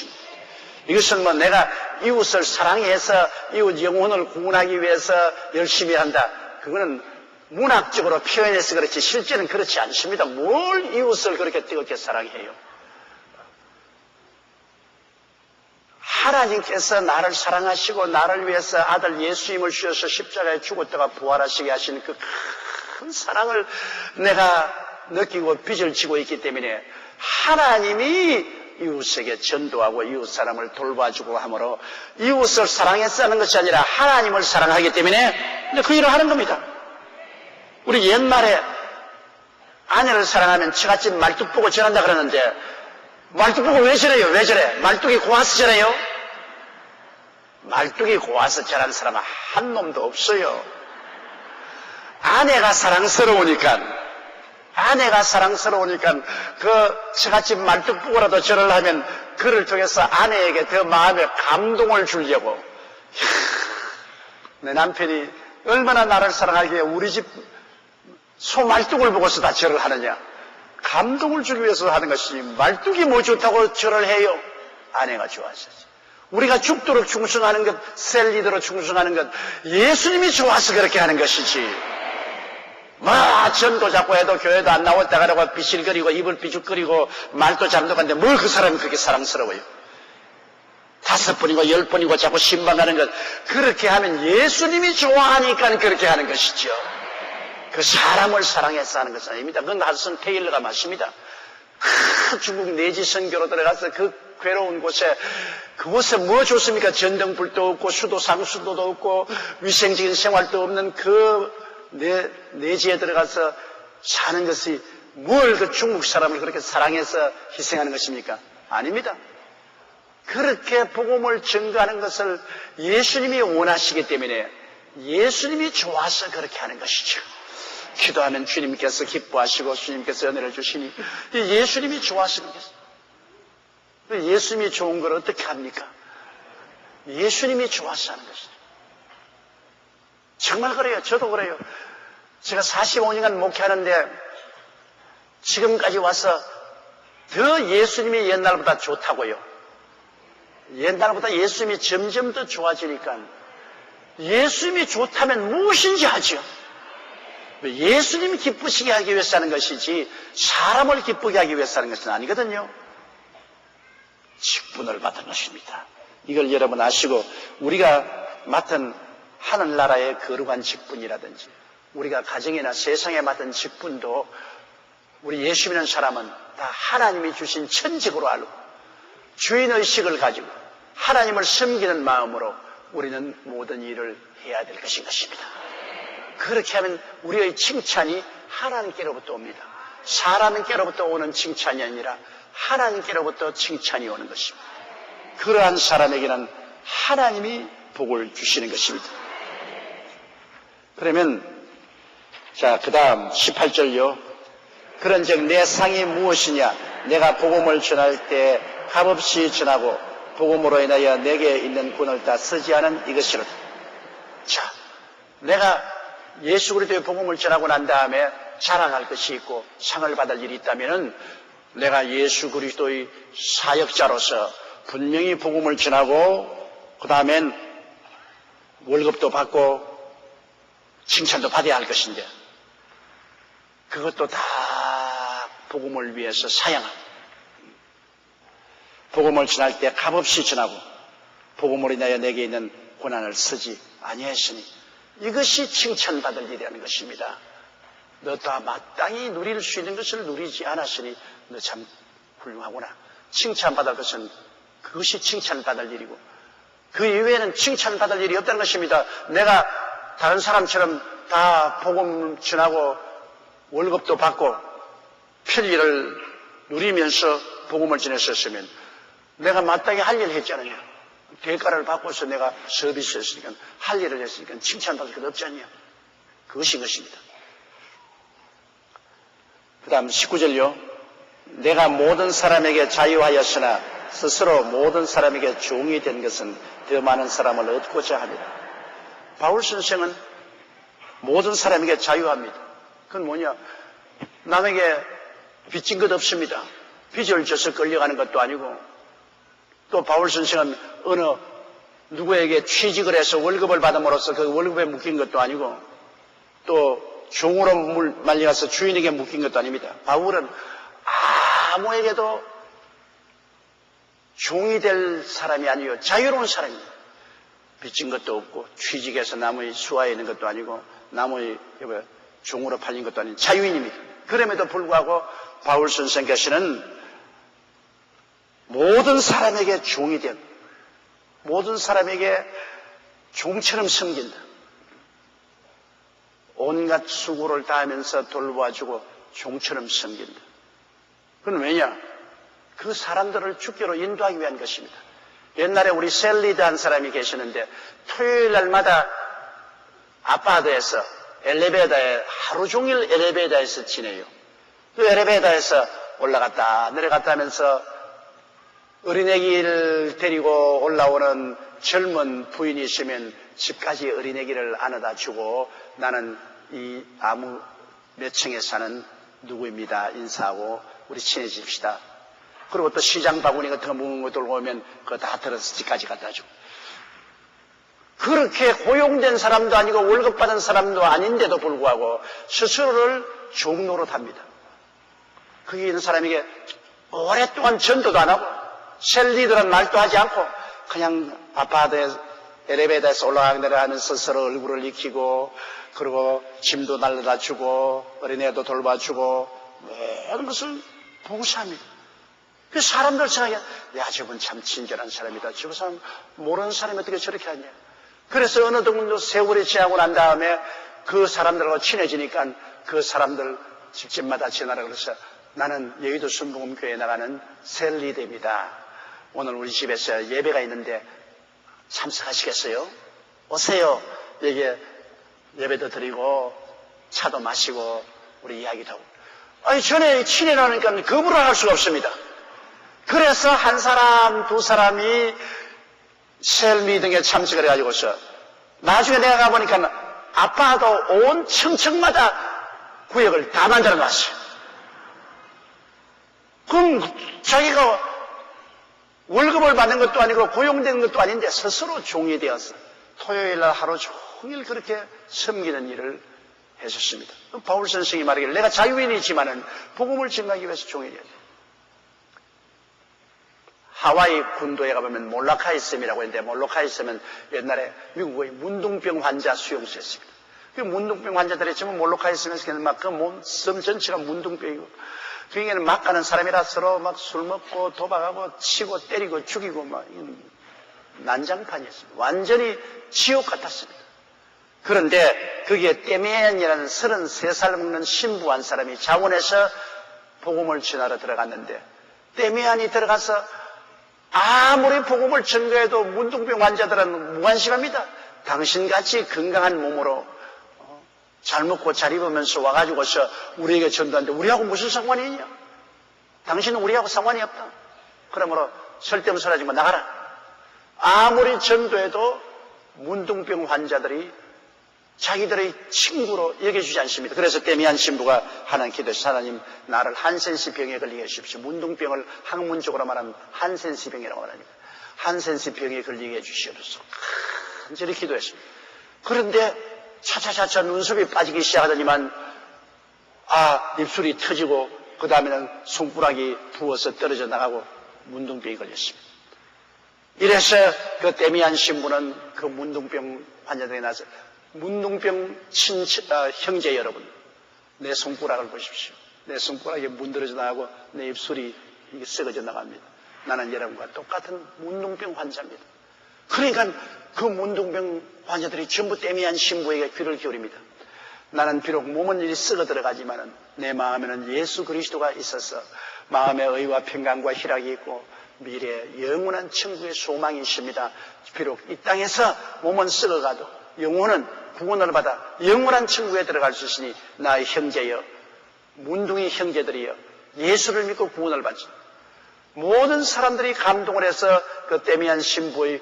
이것은 뭐 내가 이웃을 사랑해서 이웃 영혼을 구원하기 위해서 열심히 한다. 그거는 문학적으로 표현해서 그렇지 실제는 그렇지 않습니다. 뭘 이웃을 그렇게 뜨겁게 사랑해요? 하나님께서 나를 사랑하시고 나를 위해서 아들 예수님을 주셔서 십자가에 죽었다가 부활하시게 하시는 그 큰 사랑을 내가 느끼고 빚을 지고 있기 때문에 하나님이 이웃에게 전도하고 이웃 사람을 돌봐주고 하므로 이웃을 사랑해서 하는 것이 아니라 하나님을 사랑하기 때문에 그 일을 하는 겁니다. 우리 옛말에 아내를 사랑하면 처갓집 말뚝 보고 전한다 그러는데 말뚝 보고 왜 저래요? 왜 저래? 말뚝이 고와서 저래요? 말뚝이 고와서 저라는 사람은 한 놈도 없어요. 아내가 사랑스러우니까 그 처갓집 말뚝 보고라도 절을 하면 그를 통해서 아내에게 더 마음에 감동을 주려고 내 남편이 얼마나 나를 사랑하기에 우리 집 소 말뚝을 보고서 다 절을 하느냐. 감동을 주기 위해서 하는 것이지 말뚝이 뭐 좋다고 절을 해요. 아내가 좋아서. 우리가 죽도록 충성하는 것, 셀리더로 충성하는 것 예수님이 좋아서 그렇게 하는 것이지 전도 자꾸 해도 교회도 안 나왔다 가라고 비실거리고 입을 삐죽거리고 말도 잠독한데 뭘 그 사람이 그렇게 사랑스러워요. 5번이고 10번이고 자꾸 신방하는 것 그렇게 하면 예수님이 좋아하니까 그렇게 하는 것이죠. 그 사람을 사랑해서 하는 것은 아닙니다. 그건 하드슨 테일러가 맞습니다. 중국 내지 선교로 들어가서 그 괴로운 곳에 그곳에 뭐 좋습니까? 전등불도 없고 수도 상수도도 없고 위생적인 생활도 없는 그 내지에 들어가서 사는 것이 뭘 그 중국 사람을 그렇게 사랑해서 희생하는 것입니까? 아닙니다. 그렇게 복음을 전가하는 것을 예수님이 원하시기 때문에 예수님이 좋아서 그렇게 하는 것이죠. 기도하면 주님께서 기뻐하시고 주님께서 은혜를 주시니 예수님이 좋아하시는 것이죠. 예수님이 좋은 걸 어떻게 합니까? 예수님이 좋아서 하는 것이죠. 정말 그래요. 저도 그래요. 제가 45년간 목회하는데 지금까지 와서 더 예수님이 옛날보다 좋다고요. 옛날보다 예수님이 점점 더 좋아지니까 예수님이 좋다면 무엇인지 하죠. 예수님이 기쁘시게 하기 위해서 하는 것이지 사람을 기쁘게 하기 위해서 하는 것은 아니거든요. 직분을 맡은 것입니다. 이걸 여러분 아시고 우리가 맡은 하늘나라의 거룩한 직분이라든지 우리가 가정이나 세상에 맡은 직분도 우리 예수 믿는 사람은 다 하나님이 주신 천직으로 알고 주인의식을 가지고 하나님을 섬기는 마음으로 우리는 모든 일을 해야 될 것인 것입니다. 그렇게 하면 우리의 칭찬이 하나님께로부터 옵니다. 사람께로부터 오는 칭찬이 아니라 하나님께로부터 칭찬이 오는 것입니다. 그러한 사람에게는 하나님이 복을 주시는 것입니다. 그러면 그 다음 18절요. 그런즉 내 상이 무엇이냐? 내가 복음을 전할 때 값없이 전하고 복음으로 인하여 내게 있는 군을 다 쓰지 않은 이것이로다. 자, 내가 예수 그리스도의 복음을 전하고 난 다음에 자랑할 것이 있고 상을 받을 일이 있다면은 내가 예수 그리스도의 사역자로서 분명히 복음을 전하고 그 다음엔 월급도 받고 칭찬도 받아야 할 것인데 그것도 다 복음을 위해서 사양하고 복음을 전할 때 값없이 전하고 복음으로 인하여 내게 있는 고난을 쓰지 아니하시니 이것이 칭찬받을 일이라는 것입니다. 너 다 마땅히 누릴 수 있는 것을 누리지 않았으니 너 참 훌륭하구나. 칭찬받을 것은 그것이 칭찬받을 일이고 그 이외에는 칭찬받을 일이 없다는 것입니다. 내가 다른 사람처럼 다 복음 전하고 월급도 받고 편리를 누리면서 복음을 전했었으면 내가 마땅히 할 일을 했지 않느냐. 대가를 받고서 내가 서비스했으니까 할 일을 했으니까 칭찬받을 것 없지 않냐. 그것인 것입니다. 그 다음 19절요. 내가 모든 사람에게 자유하였으나 스스로 모든 사람에게 종이 된 것은 더 많은 사람을 얻고자 합니다. 바울 선생은 모든 사람에게 자유합니다. 그건 뭐냐? 남에게 빚진 것 없습니다. 빚을 져서 끌려가는 것도 아니고 또 바울 선생은 어느 누구에게 취직을 해서 월급을 받음으로써 그 월급에 묶인 것도 아니고 또 종으로 말려가서 주인에게 묶인 것도 아닙니다. 바울은 아무에게도 종이 될 사람이 아니요 자유로운 사람입니다. 빚진 것도 없고 취직해서 남의 수하에 있는 것도 아니고 남의 종으로 팔린 것도 아닌 자유인입니다. 그럼에도 불구하고 바울 선생께서는 모든 사람에게 종이 된 모든 사람에게 종처럼 섬긴다. 온갖 수고를 다하면서 돌봐주고 종처럼 섬긴다. 그건 왜냐? 그 사람들을 주께로 인도하기 위한 것입니다. 옛날에 우리 셀리드 한 사람이 계시는데 토요일 날마다 아파트에서 엘리베이터에 하루 종일 엘리베이터에서 지내요. 그 엘리베이터에서 올라갔다 내려갔다 하면서 어린애기를 데리고 올라오는 젊은 부인이 있으면 집까지 어린애기를 안아다 주고 나는 이 아무 몇 층에 사는 누구입니다. 인사하고 우리 친해집시다. 그리고 또 시장 바구니 같은 거 묵은 거 들고 오면 그거 다 들어서 집까지 갖다 주고. 그렇게 고용된 사람도 아니고 월급 받은 사람도 아닌데도 불구하고 스스로를 종노릇합니다. 거기 있는 사람에게 오랫동안 전도도 안 하고 셀리들은 말도 하지 않고 그냥 아파트에 엘리베이터에서 올라가면서 서로 얼굴을 익히고 그리고 짐도 날라다 주고 어린애도 돌봐주고 모든 것을 봉사합니다. 그 사람들 생각에 야 저분 참 친절한 사람이다. 저 사람 모르는 사람이 어떻게 저렇게 하냐. 그래서 어느 정도 세월이 지나고 난 다음에 그 사람들하고 친해지니까 그 사람들 집집마다 지나라 그래서 나는 여의도 순복음교회에 나가는 셀리드입니다. 오늘 우리 집에서 예배가 있는데 참석하시겠어요? 오세요. 여기에 예배도 드리고 차도 마시고 우리 이야기도 하고. 아니 전에 친해라니까 거부를 할 수가 없습니다. 그래서 한 사람 두 사람이 셀미 등에 참석을 해가지고서 나중에 내가 가보니까 아파도 온 층층마다 구역을 다 만들어 놨어요. 그럼 자기가 월급을 받는 것도 아니고 고용된 것도 아닌데 스스로 종이 되어서 토요일날 하루 종일 그렇게 섬기는 일을 했었습니다. 바울 선생이 말하기를 내가 자유인이지만은 복음을 전하기 위해서 종이 되었다. 하와이 군도에 가보면 몰라카이섬이라고 했는데 몰라카이섬은 옛날에 미국의 문둥병 환자 수용소였습니다. 그 문둥병 환자들이 지금 몰라카이섬에서 막 그 몸 섬 전체가 문둥병이고 그에게는 막 가는 사람이라 서로 막 술 먹고 도박하고 치고 때리고 죽이고 막 난장판이었습니다. 완전히 지옥 같았습니다. 그런데 거기에 데미안이라는 33살 먹는 신부 한 사람이 자원해서 복음을 전하러 들어갔는데 데미안이 들어가서 아무리 복음을 전거해도 문둥병 환자들은 무관심합니다. 당신같이 건강한 몸으로 잘 먹고 잘 입으면서 와가지고서 우리에게 전도하는데 우리하고 무슨 상관이 있냐? 당신은 우리하고 상관이 없다. 그러므로 쓸데없는 하지 마 나가라. 아무리 전도해도 문둥병 환자들이 자기들의 친구로 여겨주지 않습니다. 그래서 데미안 신부가 하나님 기도해서 하나님 나를 한센시 병에 걸리게 해주십시오. 문둥병을 학문적으로 말하면 한센시 병이라고 말합니다. 한센시 병에 걸리게 해주시옵소서. 간절히 기도했습니다. 그런데 차차차차 눈썹이 빠지기 시작하더니만 입술이 터지고 그 다음에는 손가락이 부어서 떨어져 나가고 문둥병이 걸렸습니다. 이래서 그 데미안 신부는 그 문둥병 환자들이 나서 문둥병 형제 여러분, 내 손가락을 보십시오. 내 손가락이 문드러져 나가고 내 입술이 이게 썩어져 나갑니다. 나는 여러분과 똑같은 문둥병 환자입니다. 그러니까 그 문둥병 환자들이 전부 데미안 신부에게 귀를 기울입니다. 나는 비록 몸은 이리 썩어 들어가지만은 내 마음에는 예수 그리스도가 있어서 마음의 의와 평강과 희락이 있고 미래의 영원한 천국의 소망이 있습니다. 비록 이 땅에서 몸은 썩어가도 영혼은 구원을 받아 영원한 천국에 들어갈 수 있으니 나의 형제여, 문둥이 형제들이여, 예수를 믿고 구원을 받지. 모든 사람들이 감동을 해서 그 데미안 신부의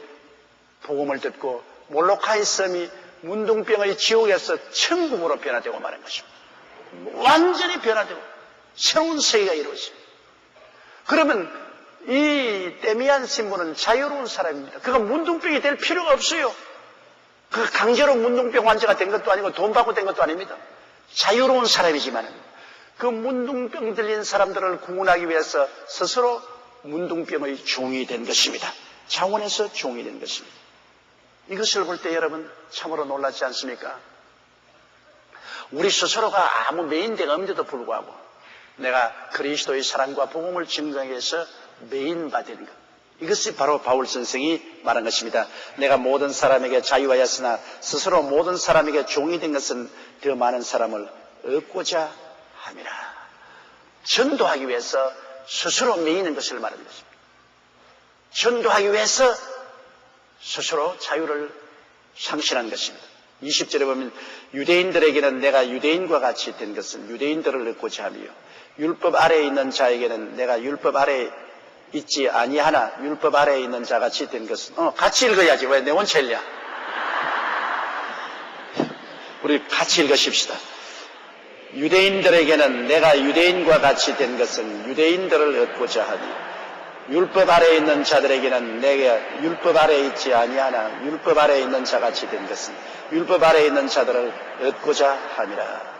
복음을 듣고 몰로카이 섬이 문둥병의 지옥에서 천국으로 변화되고 말한 것입니다. 완전히 변화되고 새로운 세계가 이루어집니다. 그러면 이 데미안 신부는 자유로운 사람입니다. 그가 문둥병이 될 필요가 없어요. 그 강제로 문둥병 환자가 된 것도 아니고 돈 받고 된 것도 아닙니다. 자유로운 사람이지만 그 문둥병 들린 사람들을 구원하기 위해서 스스로 문둥병의 종이 된 것입니다. 자원에서 종이 된 것입니다. 이것을 볼 때 여러분 참으로 놀랐지 않습니까? 우리 스스로가 아무 메인대가 없는데도 불구하고 내가 그리스도의 사랑과 복음을 증거하기 위해서 메인바 되는 것. 이것이 바로 바울 선생이 말한 것입니다. 내가 모든 사람에게 자유하였으나 스스로 모든 사람에게 종이 된 것은 더 많은 사람을 얻고자 함이라. 전도하기 위해서 스스로 메이는 것을 말하는 것입니다. 전도하기 위해서 스스로 자유를 상실한 것입니다. 20절에 보면 유대인들에게는 내가 유대인과 같이 된 것은 유대인들을 얻고자 하며 율법 아래에 있는 자에게는 내가 율법 아래에 있지 아니하나 율법 아래에 있는 자같이 된 것은 같이 읽어야지. 왜 내 혼자 읽냐? 우리 같이 읽으십시다. 유대인들에게는 내가 유대인과 같이 된 것은 유대인들을 얻고자 하니 율법 아래에 있는 자들에게는 내가 율법 아래에 있지 아니하나 율법 아래에 있는 자같이 된 것은 율법 아래에 있는 자들을 얻고자 함이라.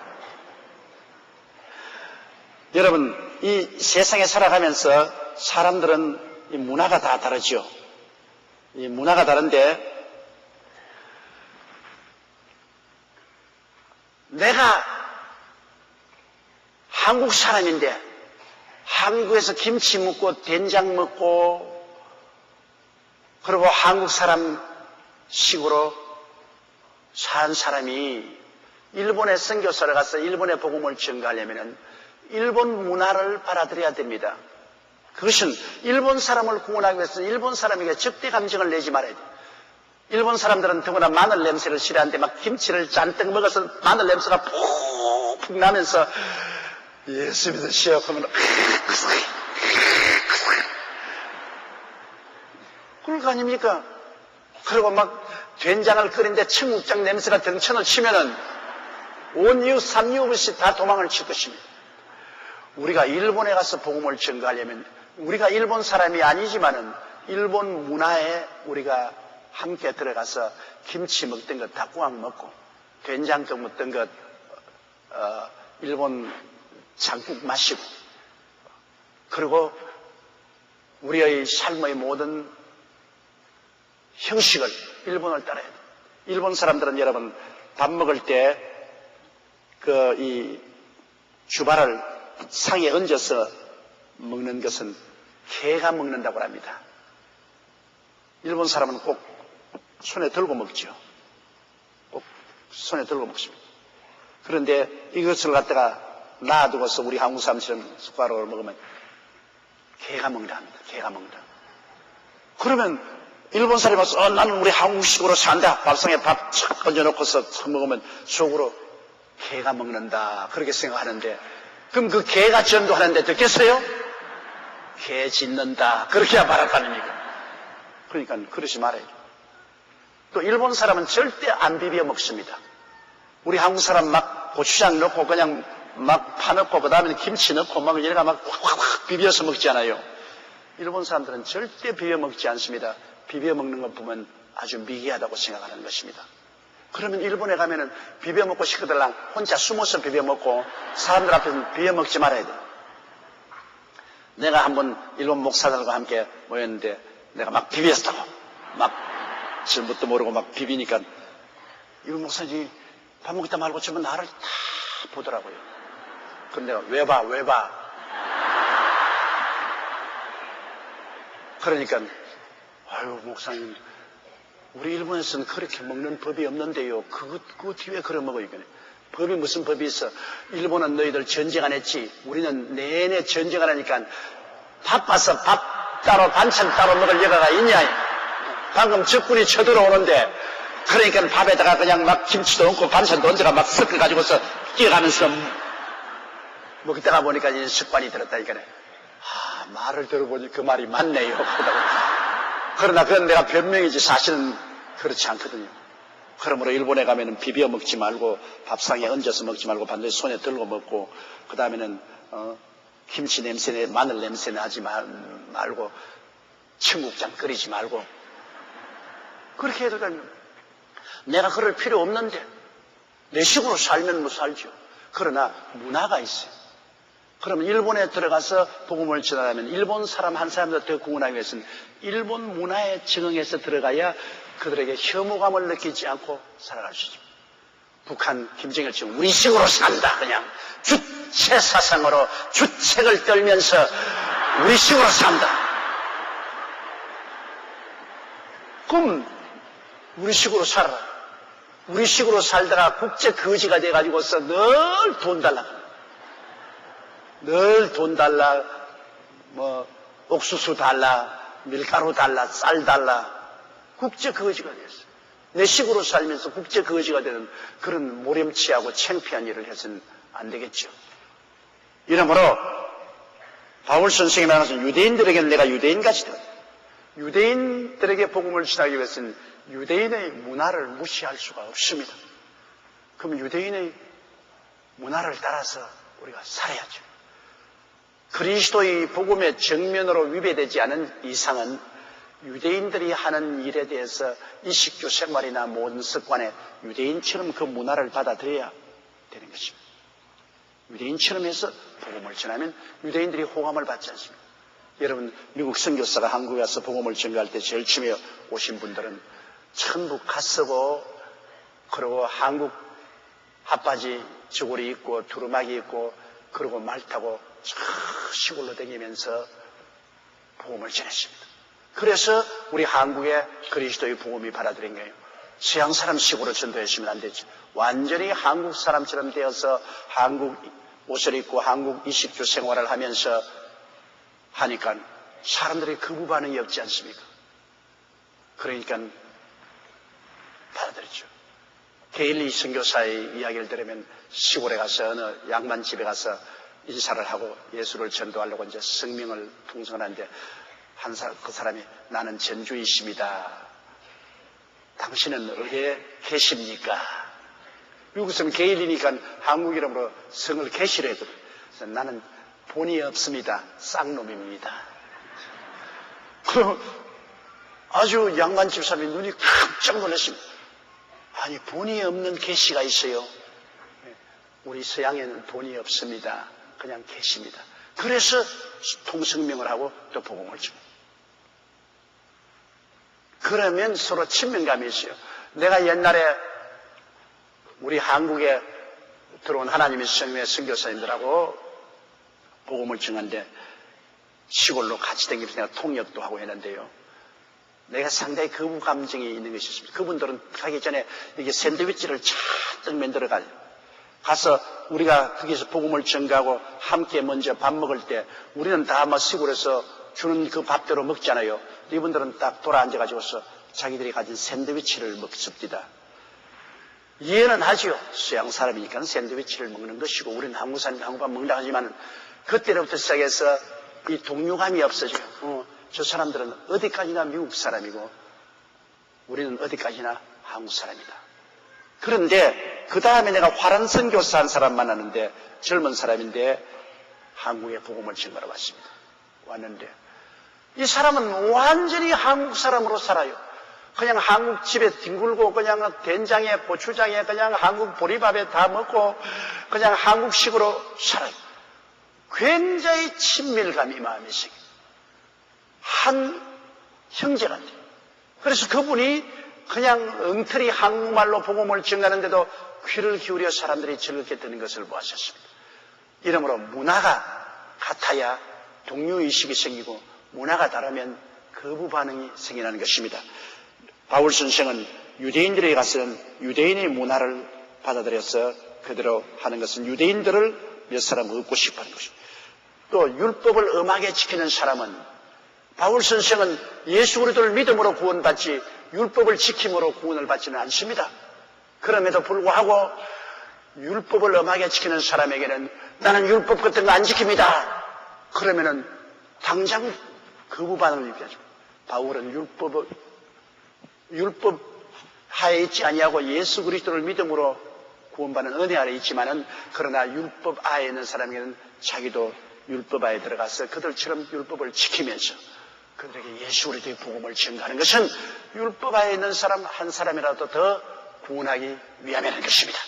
여러분, 이 세상에 살아가면서 사람들은 이 문화가 다 다르죠. 이 문화가 다른데 내가 한국 사람인데 한국에서 김치 먹고 된장 먹고 그리고 한국 사람식으로 산 사람이 일본에 선교사를 가서 일본의 복음을 전가하려면 일본 문화를 받아들여야 됩니다. 그것은 일본 사람을 구원하기 위해서는 일본 사람에게 적대 감정을 내지 말아야 돼요. 일본 사람들은 더구나 마늘 냄새를 싫어하는데 막 김치를 잔뜩 먹어서 마늘 냄새가 푹푹 나면서 예수 믿으시오 하면 그럴 거 아닙니까? 그리고 막 된장을 끓이는데 청국장 냄새가 등천을 치면은 온 이웃 삼이웃 없이 다 도망을 칠 것입니다. 우리가 일본에 가서 복음을 전가하려면 우리가 일본 사람이 아니지만은 일본 문화에 우리가 함께 들어가서 김치 먹던 것 닭구왕 먹고 된장국 먹던 것 일본 장국 마시고 그리고 우리의 삶의 모든 형식을 일본을 따라야 돼요. 일본 사람들은 여러분 밥 먹을 때 이 주발을 상에 얹어서 먹는 것은 개가 먹는다고 합니다. 일본 사람은 꼭 손에 들고 먹죠. 꼭 손에 들고 먹습니다. 그런데 이것을 갖다가 놔두고서 우리 한국 사람처럼 숟가락으로 먹으면 개가 먹는다 합니다. 개가 먹는다. 그러면 일본 사람이 와서 나는 우리 한국식으로 산다. 밥상에 밥 착 얹어놓고서 먹으면 속으로 개가 먹는다. 그렇게 생각하는데 그럼 그 개가 전도하는데 듣겠어요? 개 짖는다. 그렇게 말할 거 아닙니까? 그러니까 그러지 말아야죠. 또 일본 사람은 절대 안 비벼 먹습니다. 우리 한국 사람 막 고추장 넣고 그냥 막 파 넣고 그 다음에 김치 넣고 막 얘가 막 확확 비벼서 먹잖아요. 일본 사람들은 절대 비벼 먹지 않습니다. 비벼 먹는 것 보면 아주 미개하다고 생각하는 것입니다. 그러면 일본에 가면은 비벼 먹고 싶거들랑 혼자 숨어서 비벼 먹고 사람들 앞에서는 비벼 먹지 말아야 돼요. 내가 한번 일본 목사들과 함께 모였는데 내가 막 비비었다고. 막 전부터 모르고 막 비비니까 일본 목사님이 밥 먹다 말고 전부 나를 다 보더라고요. 그런데 내가 왜 봐? 그러니까 아유 목사님 우리 일본에서는 그렇게 먹는 법이 없는데요. 그거 뒤에 그래 먹어요. 법이 무슨 법이 있어? 일본은 너희들 전쟁 안 했지. 우리는 내내 전쟁 안 하니까 바빠서 밥 따로 반찬 따로 먹을 여가가 있냐? 방금 적군이 쳐들어오는데 그러니까 밥에다가 그냥 막 김치도 얹고 반찬도 얹어가 막 섞어가지고서 뛰어가면서 먹다가 보니까 이제 습관이 들었다니까. 말을 들어보니 그 말이 맞네요. 그러나 그건 내가 변명이지 사실은 그렇지 않거든요. 그러므로 일본에 가면은 비벼 먹지 말고 밥상에 얹어서 먹지 말고 반드시 손에 들고 먹고 그 다음에는 김치 냄새, 마늘 냄새 나지 말고 청국장 끓이지 말고 그렇게 해도 내가 그럴 필요 없는데 내 식으로 살면 뭐 살죠. 그러나 문화가 있어요. 그러면 일본에 들어가서 복음을 전하려면 일본 사람 한 사람도 더 구원하기 위해서는 일본 문화에 적응해서 들어가야 그들에게 혐오감을 느끼지 않고 살아갈 수 있습니다. 북한 김정일처럼 우리 식으로 산다 그냥 주체 사상으로 주책을 떨면서 우리 식으로 산다. 그럼 우리 식으로 살아라. 우리 식으로 살다가 국제 거지가 돼가지고서 늘 돈 달라. 늘 돈 달라, 뭐 옥수수 달라, 밀가루 달라, 쌀 달라. 국제 거지가 됐어요. 내 식으로 살면서 국제 거지가 되는 그런 모렴치하고 창피한 일을 해서는 안 되겠죠. 이러므로 바울 선생이 말하는 유대인들에게는 내가 유대인같이 되었다. 유대인들에게 복음을 전하기 위해서는 유대인의 문화를 무시할 수가 없습니다. 그럼 유대인의 문화를 따라서 우리가 살아야죠. 그리스도의 복음의 정면으로 위배되지 않은 이상은 유대인들이 하는 일에 대해서 이식주 생활이나 모든 습관에 유대인처럼 그 문화를 받아들여야 되는 것입니다. 유대인처럼 해서 복음을 전하면 유대인들이 호감을 받지 않습니다. 여러분 미국 선교사가 한국에 와서 복음을 전가할 때 제일 처음에 오신 분들은 전부 갓쓰고 그리고 한국 핫바지 저고리 입고 두루마기 입고 그리고 말 타고 저 시골로 다니면서 복음을 전했습니다. 그래서 우리 한국에 그리스도의 복음이 받아들인 거예요. 서양 사람식으로 전도했으면 안 되죠. 완전히 한국 사람처럼 되어서 한국 옷을 입고 한국 이식주 생활을 하면서 하니까 사람들이 거부 반응이 없지 않습니까? 그러니까 받아들였죠. 게일리 선교사의 이야기를 들으면 시골에 가서 어느 양반집에 가서 인사를 하고 예수를 전도하려고 이제 성명을 풍성하는데 그 사람이 나는 전주이십니다. 당신은 어디에 계십니까? 미국에서는 게일리니까 한국 이름으로 성을 게시를 했거든. 그래서 나는 본이 없습니다. 쌍놈입니다. 아주 양반집 사람이 눈이 깜짝 놀랐습니다. 아니 본이 없는 계시가 있어요. 우리 서양에는 본이 없습니다. 그냥 계십니다. 그래서 통성명을 하고 또 복음을 줍니다. 그러면 서로 친밀감이 있어요. 내가 옛날에 우리 한국에 들어온 하나님의 성령의 선교사님들하고 복음을 전하는데 시골로 같이 다니면서 내가 통역도 하고 했는데요. 내가 상당히 거부 감정이 있는 것이 있습니다. 그분들은 가기 전에 이게 샌드위치를 잔뜩 만들어 가요. 가서 우리가 거기서 복음을 전가하고 함께 먼저 밥 먹을 때 우리는 다 막 시골에서 주는 그 밥대로 먹잖아요. 이분들은 딱 돌아앉아가지고서 자기들이 가진 샌드위치를 먹습니다. 이해는 하지요. 서양 사람이니까 샌드위치를 먹는 것이고 우리는 한국 사람이 한국밥 먹는다 하지만 그때부터 시작해서 이 동료감이 없어져요. 저 사람들은 어디까지나 미국 사람이고 우리는 어디까지나 한국 사람이다. 그런데 그 다음에 내가 화란 선교사 한 사람 만났는데 젊은 사람인데 한국에 복음을 전하러 왔습니다. 왔는데 이 사람은 완전히 한국 사람으로 살아요. 그냥 한국 집에 뒹굴고 그냥 된장에 고추장에 그냥 한국 보리밥에 다 먹고 그냥 한국식으로 살아요. 굉장히 친밀감이 마음이 생겨. 한 형제 같아요. 그래서 그분이 그냥 엉터리 한국말로 복음을 전하는데도 귀를 기울여 사람들이 즐겁게 듣는 것을 보았습니다. 이러므로 문화가 같아야 동료의식이 생기고 문화가 다르면 거부 반응이 생기는 것입니다. 바울 선생은 유대인들에게 가서는 유대인의 문화를 받아들여서 그대로 하는 것은 유대인들을 몇 사람 얻고 싶어하는 것입니다. 또 율법을 엄하게 지키는 사람은 바울 선생은 예수 그리스도를 믿음으로 구원받지 율법을 지킴으로 구원을 받지는 않습니다. 그럼에도 불구하고 율법을 엄하게 지키는 사람에게는 나는 율법 같은 거 안 지킵니다. 그러면은 당장 거부 반응을 일으켜줍니다. 바울은 율법 하에 있지 아니하고 예수 그리스도를 믿음으로 구원받는 은혜 아래 있지만은 그러나 율법 하에 있는 사람에게는 자기도 율법 하에 들어가서 그들처럼 율법을 지키면서 그들에게 예수 그리스도의 복음을 전가하는 것은 율법 하에 있는 사람 한 사람이라도 더 구원하기 위함이라는 것입니다.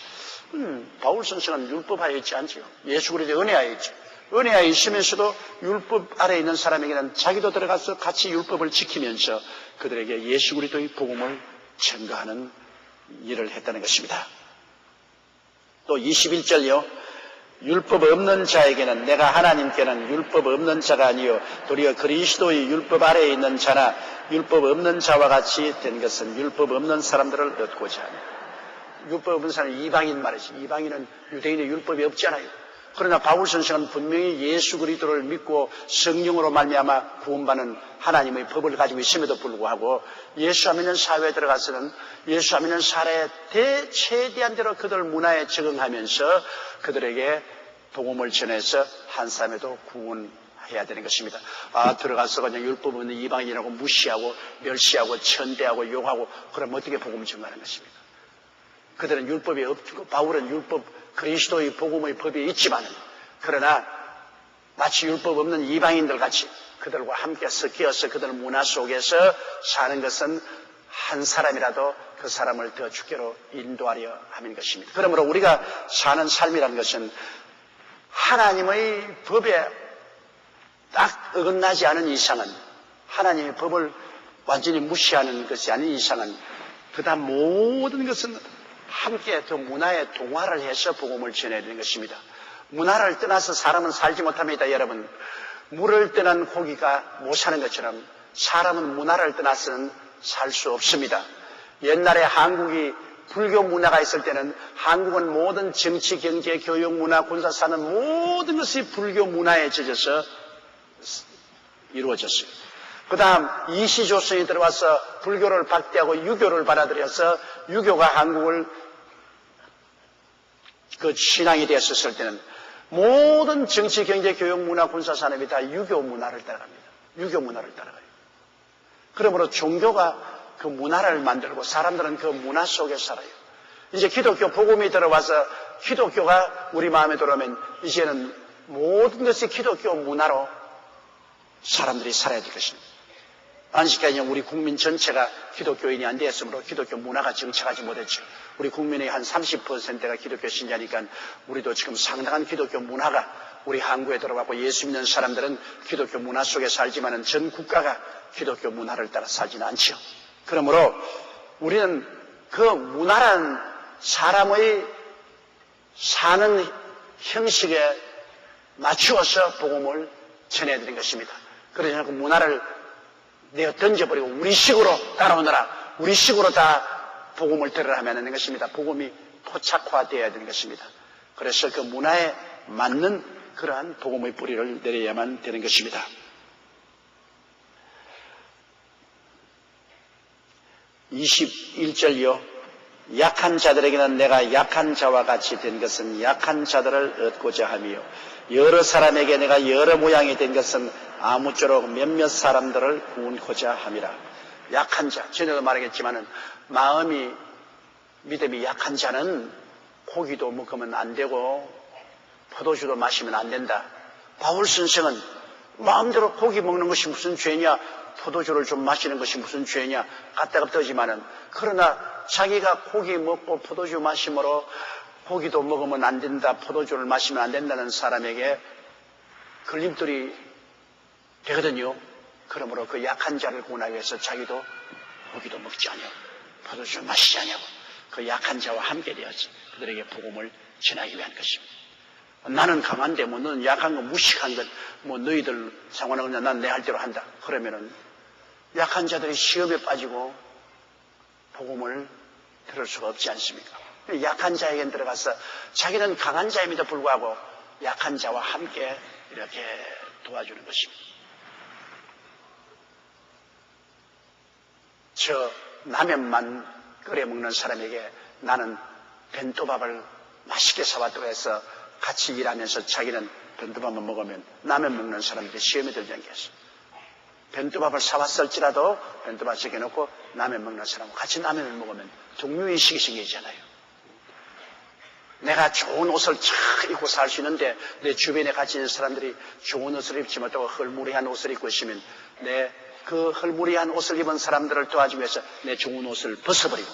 바울 선생은 율법 하에 있지 않지요. 예수 그리스도의 은혜 하에 있죠. 은혜 하에 있으면서도 율법 아래에 있는 사람에게는 자기도 들어가서 같이 율법을 지키면서 그들에게 예수 그리스도의 복음을 전가하는 일을 했다는 것입니다. 또 21절요. 율법 없는 자에게는 내가 하나님께는 율법 없는 자가 아니요 도리어 그리스도의 율법 아래에 있는 자나 율법 없는 자와 같이 된 것은 율법 없는 사람들을 얻고자 하며. 율법 없는 사람은 이방인 말이지. 이방인은 유대인의 율법이 없잖아요. 그러나 바울 선생은 분명히 예수 그리스도를 믿고 성령으로 말미암아 구원받는 하나님의 법을 가지고 있음에도 불구하고 예수 안 믿는 사회에 들어가서는 예수 안 믿는 사회에 최대한 대로 그들 문화에 적응하면서 그들에게 복음을 전해서 한 사람에도 구원해야 되는 것입니다. 들어가서 그냥 율법 없는 이방인이라고 무시하고 멸시하고 천대하고 욕하고 그러면 어떻게 복음을 전하는 것입니까? 그들은 율법이 없고 바울은 율법 그리스도의 복음의 법이 있지만은 그러나 마치 율법 없는 이방인들 같이 그들과 함께 섞여서 그들 문화 속에서 사는 것은 한 사람이라도 그 사람을 더 주께로 인도하려 하는 것입니다. 그러므로 우리가 사는 삶이라는 것은 하나님의 법에 딱 어긋나지 않은 이상은 하나님의 법을 완전히 무시하는 것이 아닌 이상은 그다음 모든 것은 함께 그 문화에 동화를 해서 복음을 전해야 되는 것입니다. 문화를 떠나서 사람은 살지 못합니다. 여러분, 물을 떠난 고기가 못 사는 것처럼 사람은 문화를 떠나서는 살 수 없습니다. 옛날에 한국이 불교 문화가 있을 때는 한국은 모든 정치, 경제, 교육, 문화, 군사 사는 모든 것이 불교 문화에 젖어서 이루어졌어요. 그 다음 이시조선이 들어와서 불교를 박대하고 유교를 받아들여서 유교가 한국을 그 신앙이 되었을 때는 모든 정치, 경제, 교육, 문화, 군사 산업이 다 유교 문화를 따라갑니다. 유교 문화를 따라가요. 그러므로 종교가 그 문화를 만들고 사람들은 그 문화 속에 살아요. 이제 기독교 복음이 들어와서 기독교가 우리 마음에 들어오면 이제는 모든 것이 기독교 문화로 사람들이 살아야 될 것입니다. 안식까지 우리 국민 전체가 기독교인이 안 되었으므로 기독교 문화가 정착하지 못했죠. 우리 국민의 한 30%가 기독교 신자니까 우리도 지금 상당한 기독교 문화가 우리 한국에 들어가고 예수 믿는 사람들은 기독교 문화 속에 살지만은 전 국가가 기독교 문화를 따라 살지는 않죠. 그러므로 우리는 그 문화란 사람의 사는 형식에 맞추어서 복음을 전해야 되는 것입니다. 그러지 않고 문화를 내어 던져버리고 우리식으로 따라오느라 우리식으로 다 복음을 들으라 하면 되는 것입니다. 복음이 포착화되어야 되는 것입니다. 그래서 그 문화에 맞는 그러한 복음의 뿌리를 내려야만 되는 것입니다. 21절이요. 약한 자들에게는 내가 약한 자와 같이 된 것은 약한 자들을 얻고자 하며 여러 사람에게 내가 여러 모양이 된 것은 아무쪼록 몇몇 사람들을 구원코자 함이라. 약한 자, 전에도 말하겠지만은 마음이 믿음이 약한 자는 고기도 먹으면 안 되고 포도주도 마시면 안 된다. 바울 선생은 마음대로 고기 먹는 것이 무슨 죄냐, 포도주를 좀 마시는 것이 무슨 죄냐 갖다가 떠지만은 그러나 자기가 고기 먹고 포도주 마심으로 고기도 먹으면 안 된다, 포도주를 마시면 안 된다는 사람에게 걸림돌이 되거든요. 그러므로 그 약한 자를 구원하기 위해서 자기도 고기도 먹지 않냐고, 포도주 마시지 않냐고, 그 약한 자와 함께 되어서 그들에게 복음을 전하기 위한 것입니다. 나는 강한데 뭐 너는 약한 거 무식한 것 뭐 너희들 상관없냐, 난 내 할 대로 한다. 그러면은 약한 자들이 시험에 빠지고 복음을 들을 수가 없지 않습니까? 약한 자에게 들어가서 자기는 강한 자임에도 불구하고 약한 자와 함께 이렇게 도와주는 것입니다. 저 라면만 끓여 먹는 사람에게 나는 벤또밥을 맛있게 사왔다고 해서 같이 일하면서 자기는 벤또밥만 먹으면 라면 먹는 사람들이 시험에 들지 않겠어. 벤또밥을 사왔을지라도 벤또밥 시켜놓고 라면 먹는 사람과 같이 라면을 먹으면 동료의식이 생기잖아요. 내가 좋은 옷을 잘 입고 살 수 있는데 내 주변에 같이 있는 사람들이 좋은 옷을 입지 못하고 헐무리한 옷을 입고 있으면 내 그 헐무리한 옷을 입은 사람들을 도와주기 위해서 내 좋은 옷을 벗어버리고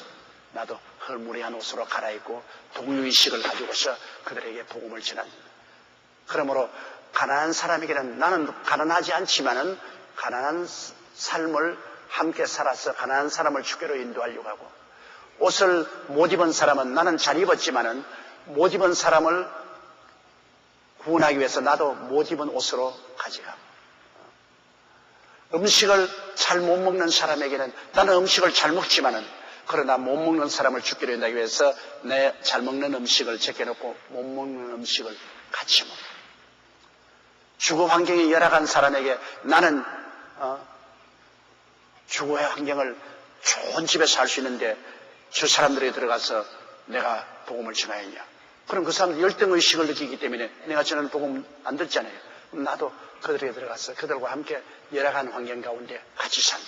나도 헐무리한 옷으로 갈아입고 동료의식을 가지고서 그들에게 복음을 전합니다. 그러므로 가난한 사람에게는 나는 가난하지 않지만은 가난한 삶을 함께 살아서 가난한 사람을 주께로 인도하려고 하고, 옷을 못 입은 사람은 나는 잘 입었지만은 못 입은 사람을 구원하기 위해서 나도 못 입은 옷으로 가져가고, 음식을 잘 못 먹는 사람에게는 나는 음식을 잘 먹지만은 그러나 못 먹는 사람을 주께로 인도하기 위해서 내 잘 먹는 음식을 제껴놓고 못 먹는 음식을 같이 먹고, 주거 환경이 열악한 사람에게 나는 주거의 환경을 좋은 집에서 살 수 있는데 저 사람들에 들어가서 내가 복음을 전하였냐. 그럼 그 사람들 열등의식을 느끼기 때문에 내가 전하는 복음 안 듣잖아요. 나도 그들에게 들어가서 그들과 함께 열악한 환경 가운데 같이 산다.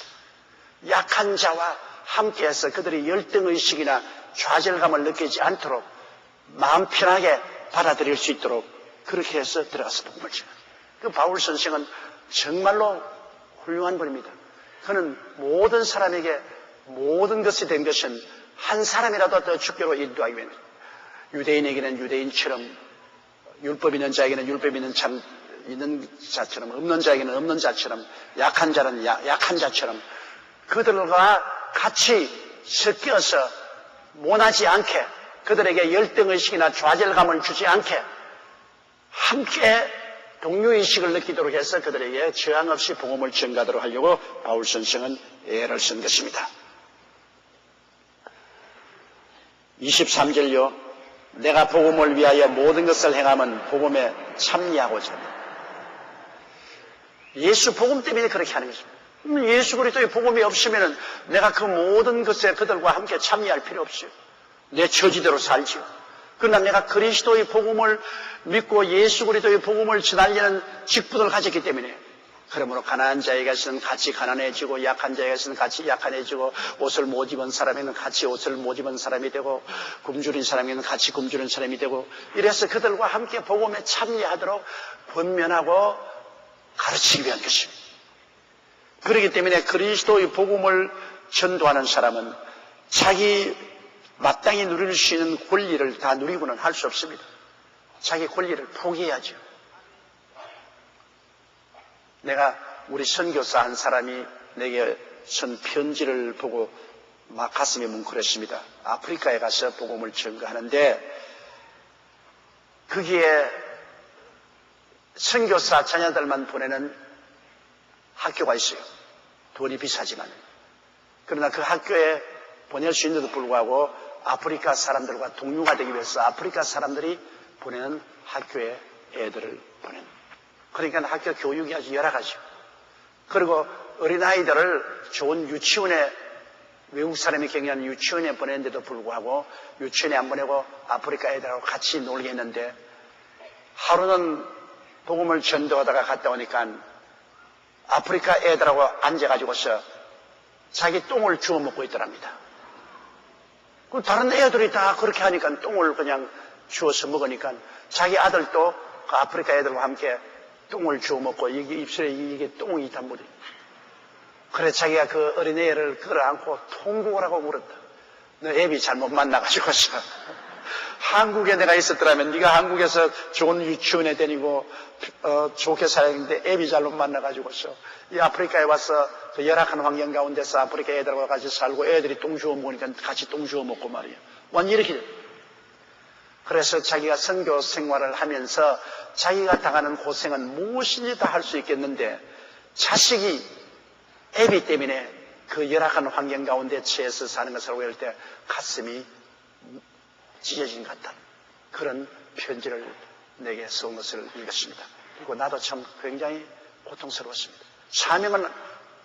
약한 자와 함께해서 그들이 열등의식이나 좌절감을 느끼지 않도록 마음 편하게 받아들일 수 있도록 그렇게 해서 들어가서 복음을 전한다. 그 바울 선생은 정말로 훌륭한 분입니다. 그는 모든 사람에게 모든 것이 된 것은 한 사람이라도 더 주께로 인도하기 위해 유대인에게는 유대인처럼, 율법 있는 자에게는 율법 있는 자처럼, 없는 자에게는 없는 자처럼, 약한 자는 약한 자처럼 그들과 같이 섞여서 모나지 않게, 그들에게 열등의식이나 좌절감을 주지 않게 함께 동료의식을 느끼도록 해서 그들에게 저항 없이 복음을 전가하도록 하려고 바울 선생은 애를 쓴 것입니다. 23절요. 내가 복음을 위하여 모든 것을 행함은 복음에 참여하고자 합니다. 예수 복음 때문에 그렇게 하는 것입니다. 예수 그리스도의 복음이 없으면 내가 그 모든 것에 그들과 함께 참여할 필요 없어요. 내 처지대로 살지요. 그러나 내가 그리스도의 복음을 믿고 예수 그리스도의 복음을 전하려는 직분을 가졌기 때문에, 그러므로 가난한 자에게서는 같이 가난해지고 약한 자에게서는 같이 약한해지고, 옷을 못 입은 사람에게는 같이 옷을 못 입은 사람이 되고, 굶주린 사람에게는 같이 굶주린 사람이 되고, 이래서 그들과 함께 복음에 참여하도록 권면하고 가르치기 위한 것입니다. 그렇기 때문에 그리스도의 복음을 전도하는 사람은 자기 마땅히 누릴 수 있는 권리를 다 누리고는 할 수 없습니다. 자기 권리를 포기해야죠. 내가 우리 선교사 한 사람이 내게 쓴 편지를 보고 막 가슴이 뭉클했습니다. 아프리카에 가서 복음을 전가하는데 거기에 선교사 자녀들만 보내는 학교가 있어요. 돈이 비싸지만. 그러나 그 학교에 보낼 수 있는데도 불구하고 아프리카 사람들과 동료가 되기 위해서 아프리카 사람들이 보내는 학교에 애들을 보내는. 그러니까 학교 교육이 아주 열악하죠. 그리고 어린아이들을 좋은 유치원에, 외국 사람이 경영하는 유치원에 보내는데도 불구하고 유치원에 안 보내고 아프리카 애들하고 같이 놀게 했는데, 하루는 복음을 전도하다가 갔다 오니까 아프리카 애들하고 앉아가지고서 자기 똥을 주워 먹고 있더랍니다. 다른 애들이 다 그렇게 하니까 똥을 그냥 주워서 먹으니까 자기 아들도 그 아프리카 애들과 함께 똥을 주워 먹고 이게 입술에 이게 똥이 단물이. 그래 자기가 그 어린애를 끌어안고 통곡을 하고 울었다. 너 애비 잘못 만나가지고서 한국에 내가 있었더라면 네가 한국에서 좋은 유치원에 다니고 좋게 살았는데 애비 잘못 만나가지고서 이 아프리카에 와서 그 열악한 환경 가운데서 아프리카 애들하고 같이 살고 애들이 똥 주워 먹으니까 같이 똥 주워 먹고 말이야. 완전 이렇게 돼. 그래서 자기가 선교 생활을 하면서 자기가 당하는 고생은 무엇인지 다 할 수 있겠는데 자식이 애비 때문에 그 열악한 환경 가운데 처해서 사는 것을 보일 때 가슴이 찢어진 것 같다. 그런 편지를 내게 써온 것을 읽었습니다. 그리고 나도 참 굉장히 고통스러웠습니다. 사명은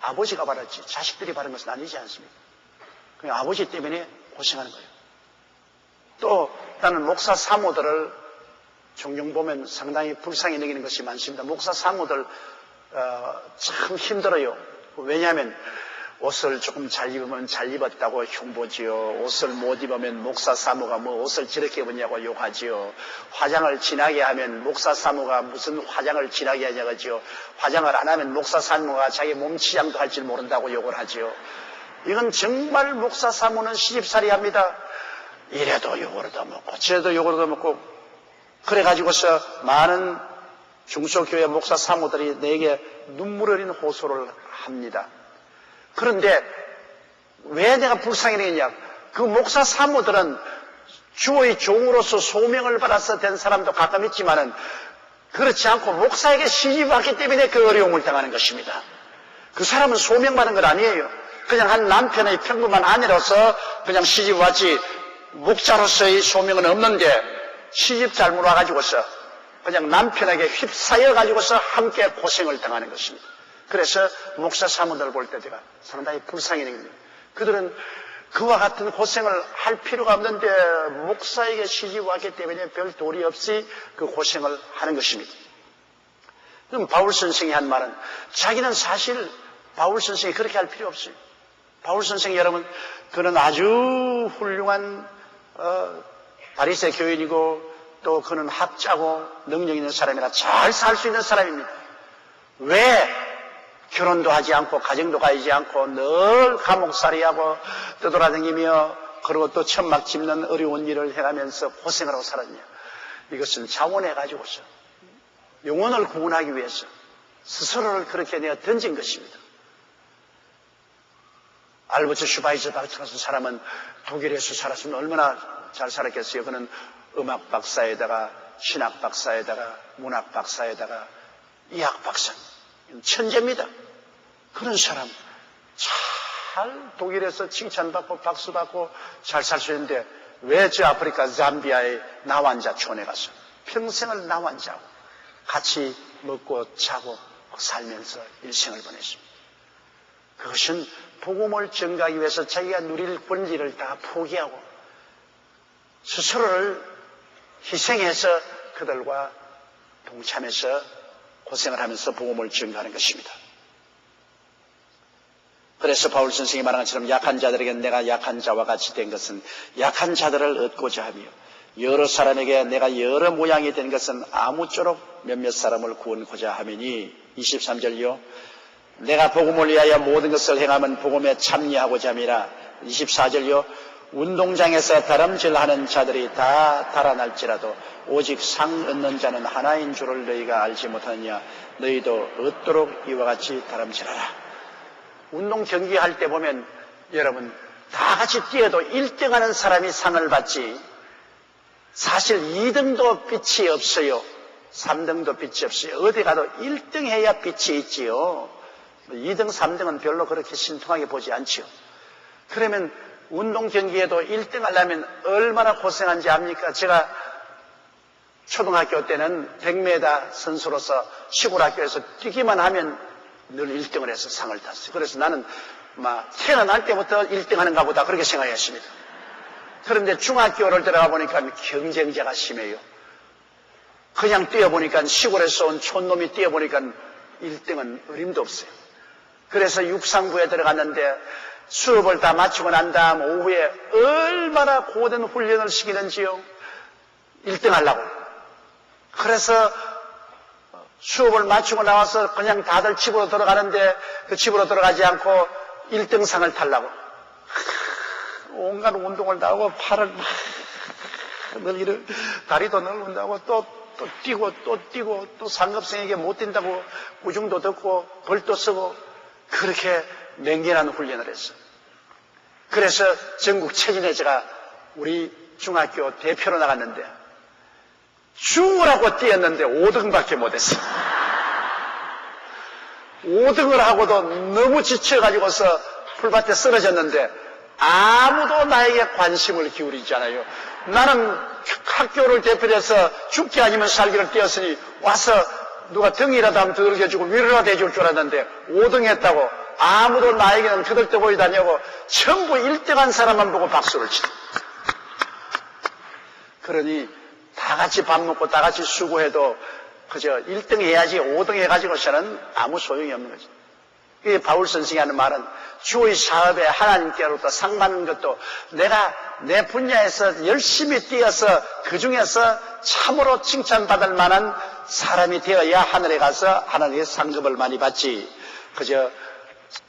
아버지가 받았지 자식들이 받은 것은 아니지 않습니까? 그냥 아버지 때문에 고생하는 거예요. 또 나는 목사 사모들을 종종 보면 상당히 불쌍히 여기는 것이 많습니다. 목사 사모들 참 힘들어요. 왜냐하면 옷을 조금 잘 입으면 잘 입었다고 흉보지요. 옷을 못 입으면 목사 사모가 뭐 옷을 저렇게 입었냐고 욕하지요. 화장을 진하게 하면 목사 사모가 무슨 화장을 진하게 하냐고 하지요. 화장을 안 하면 목사 사모가 자기 몸 치장도 할 줄 모른다고 욕을 하지요. 이건 정말 목사 사모는 시집살이 합니다. 이래도 욕을 얻어먹고 저래도 욕을 얻어먹고 그래가지고서 많은 중소교회 목사 사모들이 내게 눈물 어린 호소를 합니다. 그런데 왜 내가 불쌍히 여기냐? 그 목사 사모들은 주의 종으로서 소명을 받아서 된 사람도 가끔 있지만은 그렇지 않고 목사에게 시집왔기 때문에 그 어려움을 당하는 것입니다. 그 사람은 소명받은 건 아니에요. 그냥 한 남편의 평범한 아내로서 그냥 시집왔지 목자로서의 소명은 없는데 시집 잘못 와가지고서 그냥 남편에게 휩싸여 가지고서 함께 고생을 당하는 것입니다. 그래서 목사 사모들 볼 때 제가 상당히 불쌍히 여깁니다. 그들은 그와 같은 고생을 할 필요가 없는데 목사에게 시집 왔기 때문에 별 도리 없이 그 고생을 하는 것입니다. 그럼 바울 선생이 한 말은 자기는 사실 바울 선생이 그렇게 할 필요 없어요. 바울 선생 여러분 그는 아주 훌륭한 바리새 교인이고 또 그는 학자고 능력 있는 사람이라 잘 살 수 있는 사람입니다. 왜 결혼도 하지 않고 가정도 가지지 않고 늘 감옥살이하고 떠돌아다니며 그리고 또 천막 짚는 어려운 일을 해가면서 고생을 하고 살았냐? 이것은 자원해가지고서 영혼을 구원하기 위해서 스스로를 그렇게 내어 던진 것입니다. 알버트 슈바이처 같은 사람은 독일에서 살았으면 얼마나 잘 살았겠어요. 그는 음악 박사에다가 신학 박사에다가 문학 박사에다가 이학 박사 천재입니다. 그런 사람 잘 독일에서 칭찬받고 박수받고 잘 살 수 있는데 왜 저 아프리카 잠비아의 나환자촌에 가서 평생을 나환자하고 같이 먹고 자고 살면서 일생을 보냈습니다. 그것은 복음을 전가하기 위해서 자기가 누릴 권리를 다 포기하고 스스로를 희생해서 그들과 동참해서 고생을 하면서 복음을 전가하는 것입니다. 그래서 바울 선생이 말한 것처럼 약한 자들에게 내가 약한 자와 같이 된 것은 약한 자들을 얻고자 하며 여러 사람에게 내가 여러 모양이 된 것은 아무쪼록 몇몇 사람을 구원고자 하매니 23절이요. 내가 복음을 위하여 모든 것을 행하면 복음에 참여하고자 함이라. 24절이요. 운동장에서 다름질하는 자들이 다 달아날지라도 오직 상 얻는 자는 하나인 줄을 너희가 알지 못하느냐. 너희도 얻도록 이와 같이 다름질하라. 운동 경기할 때 보면 여러분 다 같이 뛰어도 1등하는 사람이 상을 받지 사실 2등도 빛이 없어요. 3등도 빛이 없어요. 어디 가도 1등 해야 빛이 있지요. 2등, 3등은 별로 그렇게 신통하게 보지 않지요. 그러면 운동 경기에도 1등 하려면 얼마나 고생한지 압니까? 제가 초등학교 때는 100m 선수로서 시골 학교에서 뛰기만 하면 늘 1등을 해서 상을 탔어요. 그래서 나는 태어날 때부터 1등 하는가 보다 그렇게 생각했습니다. 그런데 중학교를 들어가 보니까 경쟁자가 심해요. 그냥 뛰어보니까 시골에서 온 촌놈이 뛰어보니까 1등은 어림도 없어요. 그래서 육상부에 들어갔는데 수업을 다 마치고 난 다음 오후에 얼마나 고된 훈련을 시키는지요. 1등 하려고. 그래서 수업을 마치고 나와서 그냥 다들 집으로 들어가는데 그 집으로 들어가지 않고 1등상을 타려고 온갖 운동을 다 하고 팔을 막 늘 이런 다리도 넓은다고 또 뛰고 또 상급생에게 못 뛴다고 꾸중도 듣고 벌도 쓰고 그렇게 맹렬한 훈련을 했어. 그래서 전국 체전에 제가 우리 중학교 대표로 나갔는데 죽으라고 뛰었는데 5등밖에 못했어. 5등을 하고도 너무 지쳐가지고서 풀밭에 쓰러졌는데 아무도 나에게 관심을 기울이지 않아요. 나는 학교를 대표해서 죽기 아니면 살기를 뛰었으니 와서 누가 등이라도 하면 두들겨주고 위로라도 해줄 줄 알았는데 5등 했다고 아무도 나에게는 터들떠 다니고 전부 1등한 사람만 보고 박수를 치고. 그러니 다 같이 밥 먹고 다 같이 수고해도 그저 1등 해야지 5등 해가지고서는 아무 소용이 없는 거죠. 이게 바울 선생이 하는 말은 주의 사업에 하나님께로부터 상 받는 것도 내가 내 분야에서 열심히 뛰어서 그 중에서 참으로 칭찬받을 만한 사람이 되어야 하늘에 가서 하나님의 상급을 많이 받지. 그저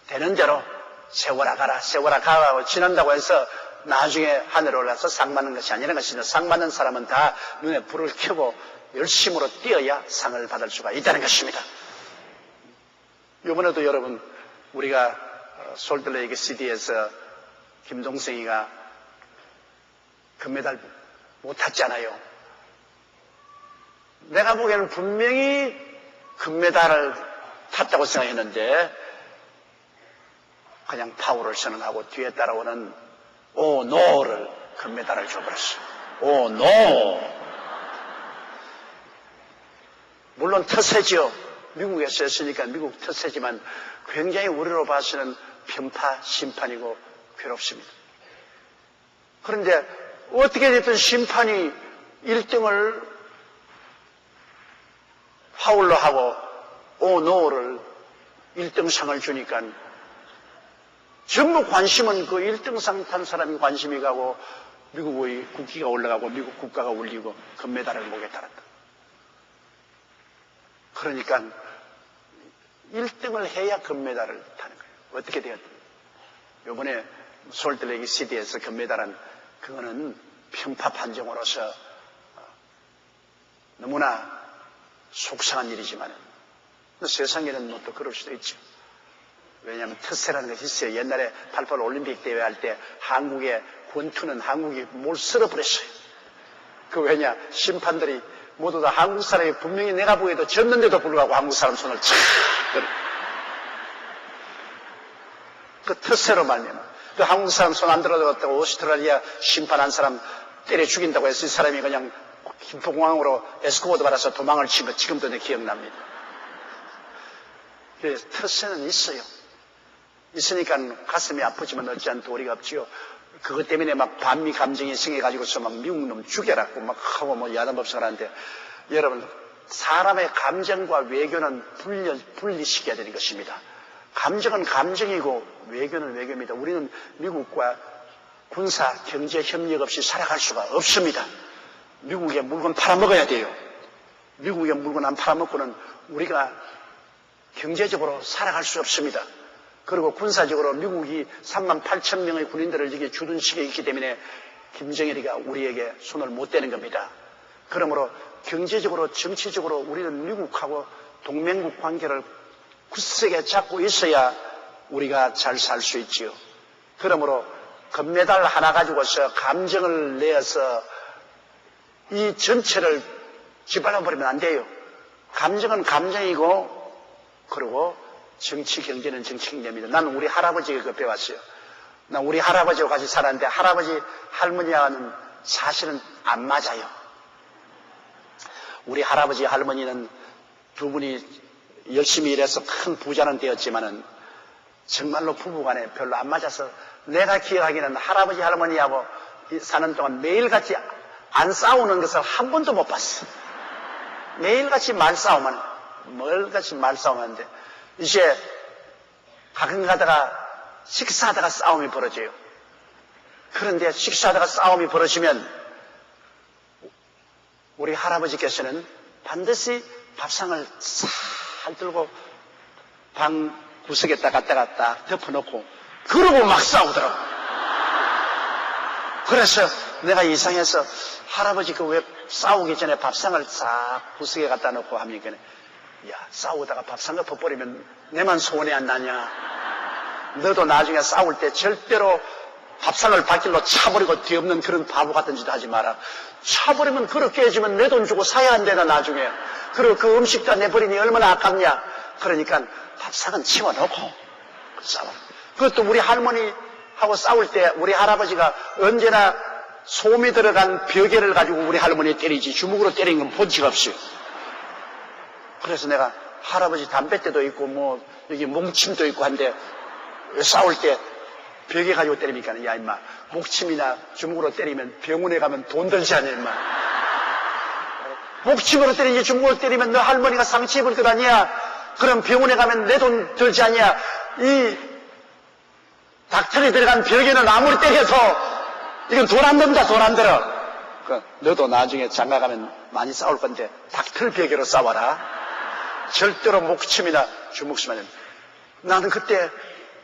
되는 대로 세워라 가라고 지난다고 해서 나중에 하늘에 올라서 상 받는 것이 아니라는 것이죠. 상 받는 사람은 다 눈에 불을 켜고 열심으로 뛰어야 상을 받을 수가 있다는 것입니다. 이번에도 여러분 우리가 솔트레이크 시티에서 김동생이가 금메달 못 탔잖아요. 내가 보기에는 분명히 금메달을 탔다고 생각했는데 그냥 파울을 선언하고 뒤에 따라오는 오 노를 금메달을 줘버렸어요. 오 노. 물론 터세죠. 미국에서 했으니까 미국 터세지만 굉장히 우리로 봐서는 편파 심판이고 괴롭습니다. 그런데 어떻게 됐든 심판이 1등을 파울로 하고 오 노를 1등상을 주니까 전부 관심은 그 1등상 탄 사람이 관심이 가고 미국의 국기가 올라가고 미국 국가가 울리고 금메달을 목에 달았다. 그러니까 1등을 해야 금메달을 타는 거예요. 어떻게 되었든. 이번에 솔트레이크 시티에서 금메달은 그거는 편파 판정으로서 너무나 속상한 일이지만 세상에는 뭐 또 그럴 수도 있죠. 왜냐하면特세라는 것이 있어요. 옛날에 88 올림픽 대회 할 때 한국의 권투는 한국이 뭘 쓸어버렸어요. 그 왜냐 심판들이 모두 다 한국 사람이 분명히 내가 보기에도 졌는데도 불구하고 한국 사람 손을 착 그 특세로 말미암아 그 한국 사람 손 안 들어갔다고 오스트라리아 심판한 사람 때려 죽인다고 해서 이 사람이 그냥 김포공항으로 에스코보드 받아서 도망을 친 거 지금도 내 기억납니다. 그래서 특세는 있어요. 있으니까 가슴이 아프지만 어찌한 도리가 없지요. 그것 때문에 막 반미 감정이 생겨가지고서 막 미국 놈 죽여라고 막 하고 뭐 야단법석을 하는데 여러분 사람의 감정과 외교는 분리시켜야 되는 것입니다. 감정은 감정이고 외교는 외교입니다. 우리는 미국과 군사 경제 협력 없이 살아갈 수가 없습니다. 미국의 물건 팔아먹어야 돼요. 미국의 물건 안 팔아먹고는 우리가 경제적으로 살아갈 수 없습니다. 그리고 군사적으로 미국이 38,000명의 군인들을 여기에 주둔시켜 있기 때문에 김정일이가 우리에게 손을 못 대는 겁니다. 그러므로 경제적으로 정치적으로 우리는 미국하고 동맹국 관계를 굳세게 잡고 있어야 우리가 잘 살 수 있지요. 그러므로 금메달 하나 가지고서 감정을 내어서 이 전체를 짓밟아버리면 안 돼요. 감정은 감정이고 그리고 정치 경제는 정치 경제입니다. 나는 우리 할아버지가 그 배웠어요. 난 우리 할아버지와 같이 살았는데 할아버지 할머니와는 사실은 안 맞아요. 우리 할아버지 할머니는 두 분이 열심히 일해서 큰 부자는 되었지만은 정말로 부부간에 별로 안 맞아서 내가 기억하기에는 할아버지 할머니하고 사는 동안 매일같이 안 싸우는 것을 한 번도 못 봤어. 매일같이 말싸움만 하는데 이제 가끔 가다가 식사하다가 싸움이 벌어져요. 그런데 식사하다가 싸움이 벌어지면 우리 할아버지께서는 반드시 밥상을 싹 들고 방 구석에다 갖다가 딱 덮어놓고 그러고 막 싸우더라고. 그래서 내가 이상해서 할아버지 그 왜 싸우기 전에 밥상을 싹 구석에 갖다 놓고 하니까 야, 싸우다가 밥상 엎어버리면 내만 손해 안 나냐. 너도 나중에 싸울 때 절대로 밥상을 밖길로 차버리고 뒤엎는 그런 바보 같은 짓 하지 마라. 차버리면 그렇게 해주면 내 돈 주고 사야 한대나 나중에. 그리고 그 음식 다 내버리니 얼마나 아깝냐. 그러니까 밥상은 치워놓고 싸워라. 그것도 우리 할머니하고 싸울 때 우리 할아버지가 언제나 솜이 들어간 벽에를 가지고 우리 할머니 때리지 주먹으로 때리는 건 본치가 없어요. 그래서 내가 할아버지 담뱃대도 있고 뭐 여기 몽침도 있고 한데 싸울 때 벽에 가지고 때리니까 야 임마 목침이나 주먹으로 때리면 병원에 가면 돈 들지 않냐 임마. 목침으로 때리지 주먹으로 때리면 너 할머니가 상처 입을 것 아니야. 그럼 병원에 가면 내 돈 들지 않냐. 이 닥터리 들어간 벽에는 아무리 때려도 이건 돈 안 든다. 돈 안 들어. 너도 나중에 장가 가면 많이 싸울 건데 닥터 벽에로 싸워라. 절대로 목침이나 주먹수만. 나는 그때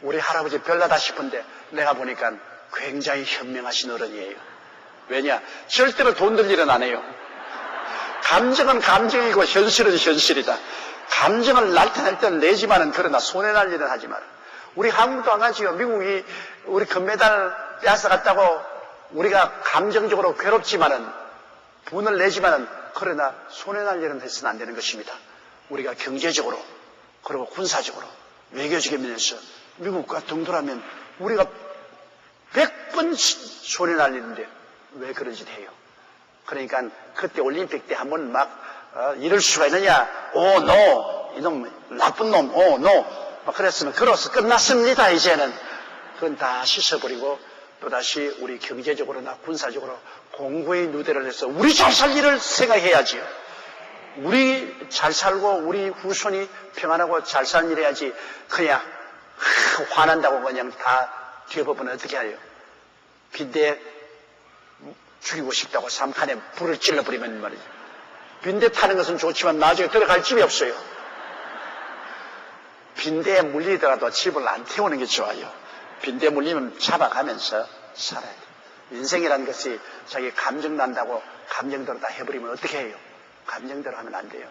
우리 할아버지 별나다 싶은데 내가 보니까 굉장히 현명하신 어른이에요. 왜냐? 절대로 돈 들 일은 안 해요. 감정은 감정이고 현실은 현실이다. 감정을 나타낼 때는 내지만은 그러나 손해날 일은 하지 마라. 우리 한국도 안 가지요. 미국이 우리 금메달 빼앗아갔다고 우리가 감정적으로 괴롭지만은 분을 내지만은 그러나 손해날 일은 해서는 안 되는 것입니다. 우리가 경제적으로 그리고 군사적으로 외교적인 면에서 미국과 동떨하면 우리가 100번 손해날 일인데 왜 그런 짓 해요? 그러니까 그때 올림픽 때 한번 막 이럴 수가 있느냐? 오, 노! 이놈 나쁜 놈, 오, 노! 막 그랬으면 그로서 끝났습니다. 이제는 그건 다 씻어버리고 또다시 우리 경제적으로나 군사적으로 공고의 누대를 해서 우리 잘 살 일을 생각해야지요. 우리 잘 살고 우리 후손이 평안하고 잘 사는 일 해야지. 그냥 화난다고 그냥 다 뒤엎어보면 어떻게 해요? 빈대 죽이고 싶다고 삼칸에 불을 찔러버리면 말이죠. 빈대 타는 것은 좋지만 나중에 들어갈 집이 없어요. 빈대에 물리더라도 집을 안 태우는 게 좋아요. 빈대 물리면 잡아가면서 살아야 돼요. 인생이라는 것이 자기 감정 난다고 감정대로 다 해버리면 어떻게 해요? 감정대로 하면 안 돼요.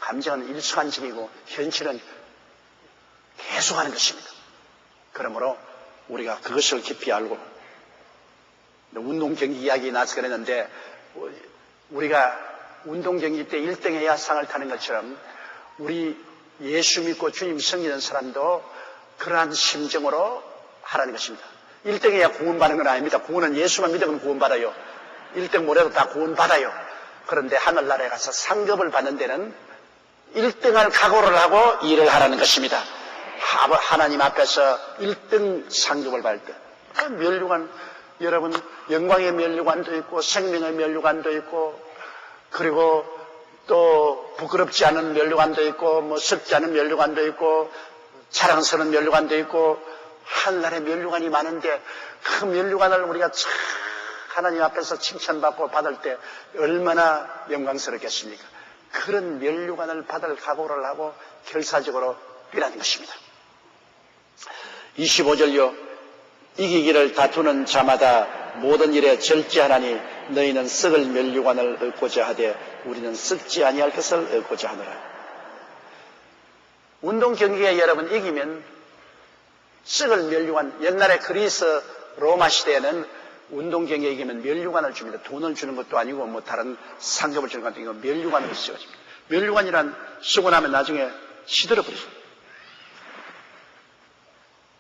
감정은 일순간적이고 현실은 계속하는 것입니다. 그러므로 우리가 그것을 깊이 알고 운동경기 이야기 나서 그랬는데 우리가 운동경기 때 1등 해야 상을 타는 것처럼 우리 예수 믿고 주님 섬기는 사람도 그러한 심정으로 하라는 것입니다. 1등 해야 구원받는 건 아닙니다. 구원은 예수만 믿으면 구원받아요. 1등 못해도 다 구원받아요. 그런데 하늘나라에 가서 상급을 받는 데는 1등할 각오를 하고 일을 하라는 것입니다. 하나님 앞에서 1등 상급을 받을 때 면류관, 여러분 영광의 면류관도 있고 생명의 면류관도 있고 그리고 또 부끄럽지 않은 면류관도 있고 뭐 썩지 않은 면류관도 있고 자랑스러운 면류관도 있고 하늘나라의 면류관이 많은데 그 면류관을 우리가 참 하나님 앞에서 칭찬받고 받을 때 얼마나 영광스럽겠습니까? 그런 면류관을 받을 각오를 하고 결사적으로 일하는 것입니다. 25절요. 이기기를 다투는 자마다 모든 일에 절제하나니 너희는 썩을 면류관을 얻고자 하되 우리는 썩지 아니할 것을 얻고자 하노라. 운동 경기에 여러분 이기면 썩을 면류관, 옛날에 그리스 로마 시대에는 운동 경기에 이기면 면류관을 줍니다. 돈을 주는 것도 아니고 뭐 다른 상급을 주는 것도 아니고 면류관으로 씌워집니다. 면류관이란 쓰고 나면 나중에 시들어버리죠.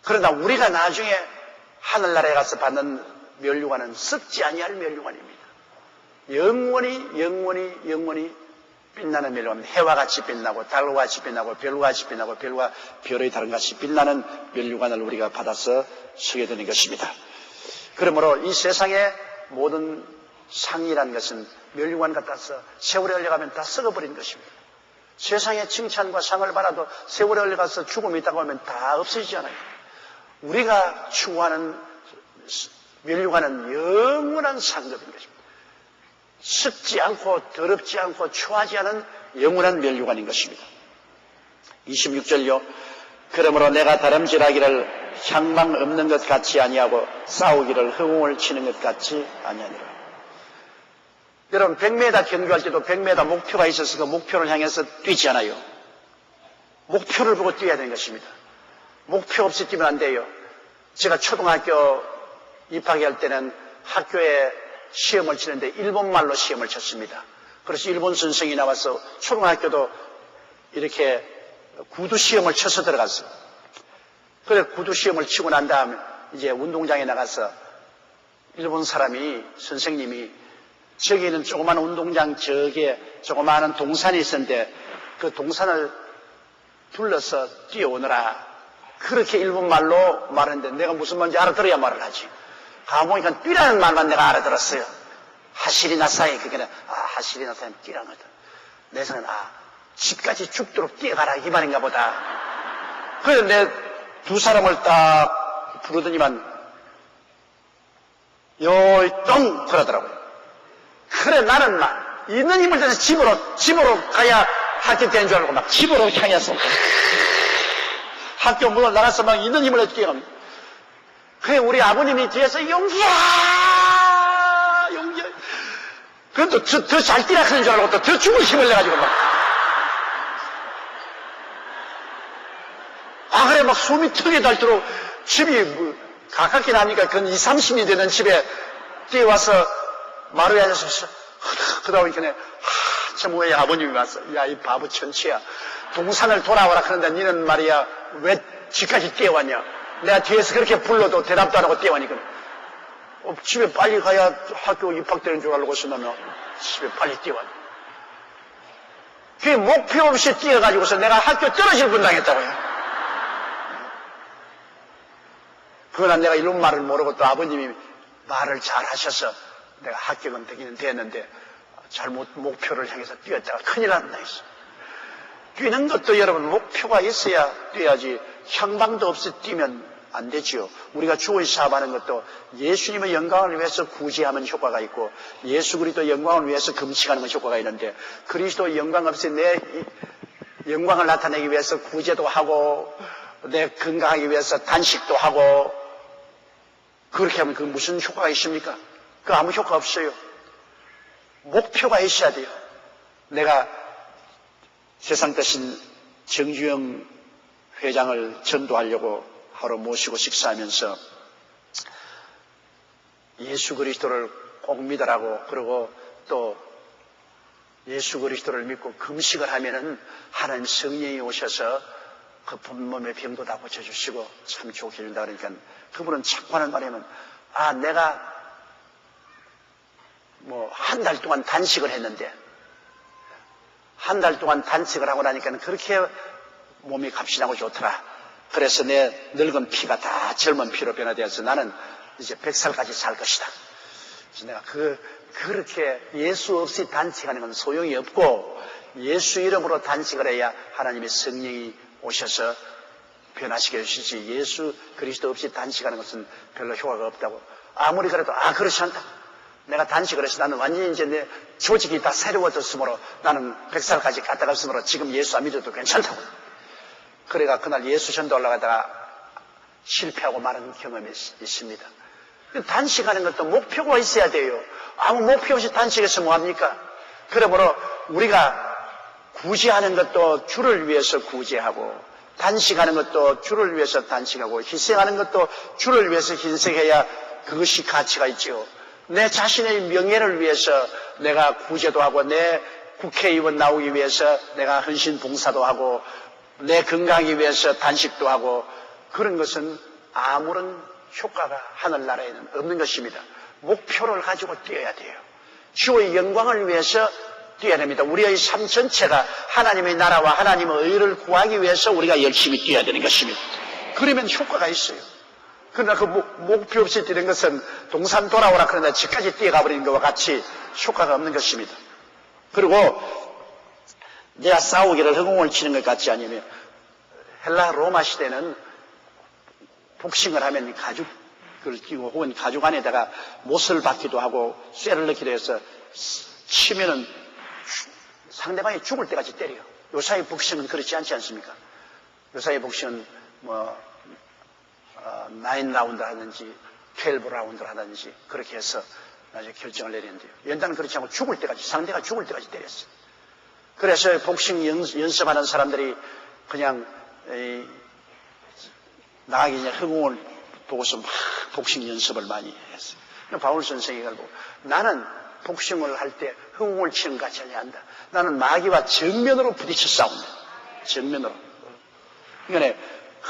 그러나 우리가 나중에 하늘나라에 가서 받는 면류관은 썩지 아니할 면류관입니다. 영원히 빛나는 면류관입니다. 해와 같이 빛나고 달과 같이 빛나고 별과 같이 빛나고 별과 별의 다른 같이 빛나는 면류관을 우리가 받아서 서게 되는 것입니다. 그러므로 이 세상의 모든 상이라는 것은 면류관 같아서 세월에 흘려가면 다 썩어버린 것입니다. 세상의 칭찬과 상을 받아도 세월에 흘려가서 죽음이 있다고 하면 다 없어지지 않아요. 우리가 추구하는 면류관은 영원한 상급인 것입니다. 썩지 않고 더럽지 않고 추하지 않은 영원한 면류관인 것입니다. 26절요. 그러므로 내가 다름질하기를 향망 없는 것 같이 아니하고 싸우기를 허공을 치는 것 같이 아니하니라. 여러분 100m 경주할 때도 100m 목표가 있어서 그 목표를 향해서 뛰지 않아요. 목표를 보고 뛰어야 되는 것입니다. 목표 없이 뛰면 안 돼요. 제가 초등학교 입학할 때는 학교에 시험을 치는데 일본말로 시험을 쳤습니다. 그래서 일본 선생이 나와서 초등학교도 이렇게 구두 시험을 쳐서 들어갔어요. 그래 구두 시험을 치고 난 다음에 이제 운동장에 나가서 일본 사람이 선생님이 저기 있는 조그마한 운동장 저기에 조그마한 동산이 있었는데 그 동산을 둘러서 뛰어오느라 그렇게 일본말로 말했는데 내가 무슨 말인지 알아들어야 말을 하지. 가보니까 뛰라는 말만 내가 알아들었어요. 하시리 나사이 그게 하시리 나사이 뛰라는 거다. 내 생각은 집까지 죽도록 뛰어가라 이 말인가 보다. 그래서 내 두 사람을 딱 부르더니만 요똥 그러더라고요. 그래 나는 막 있는 힘을 다해서 집으로 가야 학교 되는 줄 알고 막 집으로 향해서 학교 문을 나가서 막 있는 힘을 내서 뛰어갑니다. 그래 우리 아버님이 뒤에서 용기야 그래도 더 잘 뛰라 하는 줄 알고 또 더 죽을 힘을 내가지고 막 그래 막 숨이 턱에 닳도록 집이 가깝긴 하니까 근 20, 30리 되는 집에 뛰어와서 마루에 앉아서 그러다 보니까 참 후에 아버님이 왔어. 야 이 바보 천치야 동산을 돌아와라 그런데 니는 말이야 왜 집까지 뛰어왔냐. 내가 뒤에서 그렇게 불러도 대답도 안 하고 뛰어오니까 집에 빨리 가야 학교 입학되는 줄 알고 있으면 집에 빨리 뛰어왔냐. 그게 목표 없이 뛰어가지고서 내가 학교 떨어질 뻔당했다고요. 그러나 내가 이런 말을 모르고 또 아버님이 말을 잘 하셔서 내가 합격은 되기는 됐는데 잘못 목표를 향해서 뛰었다가 큰일 난다 했어. 뛰는 것도 여러분 목표가 있어야 뛰어야지 향방도 없이 뛰면 안 되지요. 우리가 주의 사업하는 것도 예수님의 영광을 위해서 구제하면 효과가 있고 예수 그리스도 영광을 위해서 금식하는 건 효과가 있는데 그리스도 영광 없이 내 영광을 나타내기 위해서 구제도 하고 내 건강하기 위해서 단식도 하고 그렇게 하면 그 무슨 효과가 있습니까? 그 아무 효과 없어요. 목표가 있어야 돼요. 내가 세상 대신 정주영 회장을 전도하려고 하루 모시고 식사하면서 예수 그리스도를 꼭 믿으라고 그러고 또 예수 그리스도를 믿고 금식을 하면은 하나님 성령이 오셔서 그 몸의 병도 다 고쳐주시고 참 좋게 해준다 그러니까 그분은 자꾸 하는 말이면 내가 한 달 동안 단식을 했는데 한 달 동안 단식을 하고 나니까 그렇게 몸이 값이나고 좋더라. 그래서 내 늙은 피가 다 젊은 피로 변화되어서 나는 이제 100살까지 살 것이다. 그래서 내가 그렇게 예수 없이 단식하는 건 소용이 없고 예수 이름으로 단식을 해야 하나님의 성령이 오셔서 변화시켜 주시지 예수 그리스도 없이 단식하는 것은 별로 효과가 없다고. 아무리 그래도 그렇지 않다. 내가 단식을 해서 나는 완전히 이제 내 조직이 다 새로워졌으므로 나는 100살까지 갔다 갔으므로 지금 예수 안 믿어도 괜찮다고. 그래가 그날 예수 전도 올라가다가 실패하고 마는 경험이 있습니다. 단식하는 것도 목표가 있어야 돼요. 아무 목표 없이 단식해서 뭐합니까? 그러므로 우리가 구제하는 것도 주를 위해서 구제하고 단식하는 것도 주를 위해서 단식하고 희생하는 것도 주를 위해서 희생해야 그것이 가치가 있지요. 내 자신의 명예를 위해서 내가 구제도 하고 내 국회의원 나오기 위해서 내가 헌신 봉사도 하고 내 건강하기 위해서 단식도 하고 그런 것은 아무런 효과가 하늘나라에는 없는 것입니다. 목표를 가지고 뛰어야 돼요. 주의 영광을 위해서 뛰어야 됩니다. 우리의 삶 전체가 하나님의 나라와 하나님의 의를 구하기 위해서 우리가 열심히 뛰어야 되는 것입니다. 그러면 효과가 있어요. 그러나 그 목표 없이 뛰는 것은 동산 돌아오라 그러나 집까지 뛰어가 버리는 것과 같이 효과가 없는 것입니다. 그리고 내가 싸우기를 허공을 치는 것 같지 않으면 헬라 로마 시대는 복싱을 하면 가죽을 끼고 혹은 가죽 안에다가 못을 박기도 하고 쇠를 넣기도 해서 치면은 상대방이 죽을 때까지 때려요. 요사이 복싱은 그렇지 않지 않습니까? 요사이 복싱은 9라운드 하든지 12라운드 하든지 그렇게 해서 나중에 결정을 내렸는데요. 연단은 그렇지 않고 죽을 때까지, 상대가 죽을 때까지 때렸어요. 그래서 복싱 연습하는 사람들이 그냥 나가기 전에 허공을 보고서 막 복싱 연습을 많이 했어요. 바울 선생이 그러고 나는 복싱을 할 때 허공을 치는 것 같이 하지 않는다. 나는 마귀와 정면으로 부딪혀 싸운다. 정면으로. 그러니까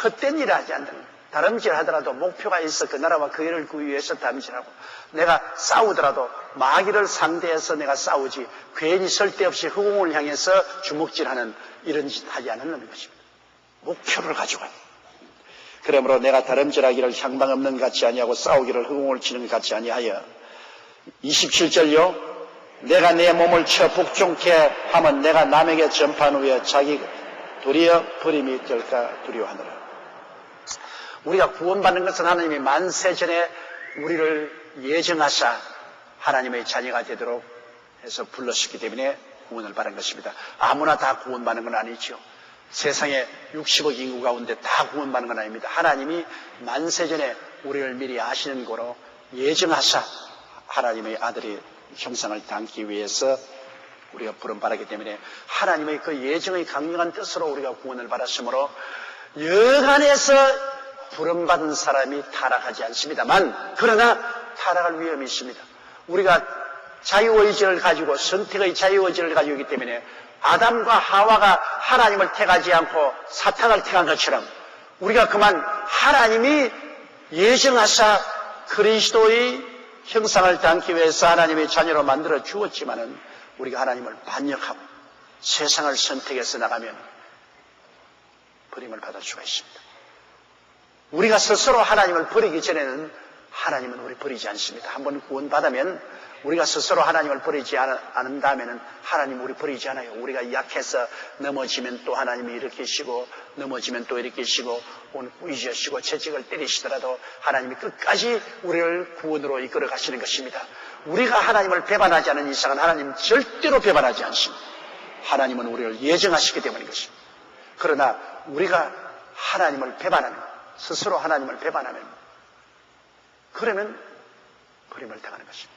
헛된 일을 하지 않는다. 다름질 하더라도 목표가 있어 그 나라와 그 일을 구하기 위해서 다름질하고 내가 싸우더라도 마귀를 상대해서 내가 싸우지 괜히 쓸데없이 허공을 향해서 주먹질하는 이런 짓 하지 않는 것입니다. 목표를 가지고 그러므로 내가 다름질하기를 향방 없는 같이 아니하고 싸우기를 허공을 치는 것 같이 아니하여 27절요. 내가 내 몸을 쳐 복종케 하면 내가 남에게 전파한 후에 자기 도리어 버림이 될까 두려워하노라. 우리가 구원받는 것은 하나님이 만세전에 우리를 예정하사 하나님의 자녀가 되도록 해서 불렀기 때문에 구원을 받은 것입니다. 아무나 다 구원받는 건 아니죠. 세상에 60억 인구 가운데 다 구원받는 건 아닙니다. 하나님이 만세전에 우리를 미리 아시는 거로 예정하사 하나님의 아들의 형상을 담기 위해서 우리가 부름받았기 때문에 하나님의 그 예정의 강력한 뜻으로 우리가 구원을 받았으므로 여간에서 부름받은 사람이 타락하지 않습니다만 그러나 타락할 위험이 있습니다. 우리가 자유의지를 가지고 선택의 자유의지를 가지고 있기 때문에 아담과 하와가 하나님을 택하지 않고 사탄을 택한 것처럼 우리가 그만 하나님이 예정하사 그리스도의 형상을 담기 위해서 하나님의 자녀로 만들어 주었지만은 우리가 하나님을 반역하고 세상을 선택해서 나가면 버림을 받을 수가 있습니다. 우리가 스스로 하나님을 버리기 전에는 하나님은 우리 버리지 않습니다. 한번 구원받으면 우리가 스스로 하나님을 버리지 않는다면 하나님 우리 버리지 않아요. 우리가 약해서 넘어지면 또 하나님이 일으키시고 넘어지면 또 일으키시고 꾸짖으시고 채찍을 때리시더라도 하나님이 끝까지 우리를 구원으로 이끌어 가시는 것입니다. 우리가 하나님을 배반하지 않은 이상은 하나님 절대로 배반하지 않습니다. 하나님은 우리를 예정하시기 때문인 것입니다. 그러나 우리가 하나님을 배반하는 스스로 하나님을 배반하면 그러면 버림을 당하는 것입니다.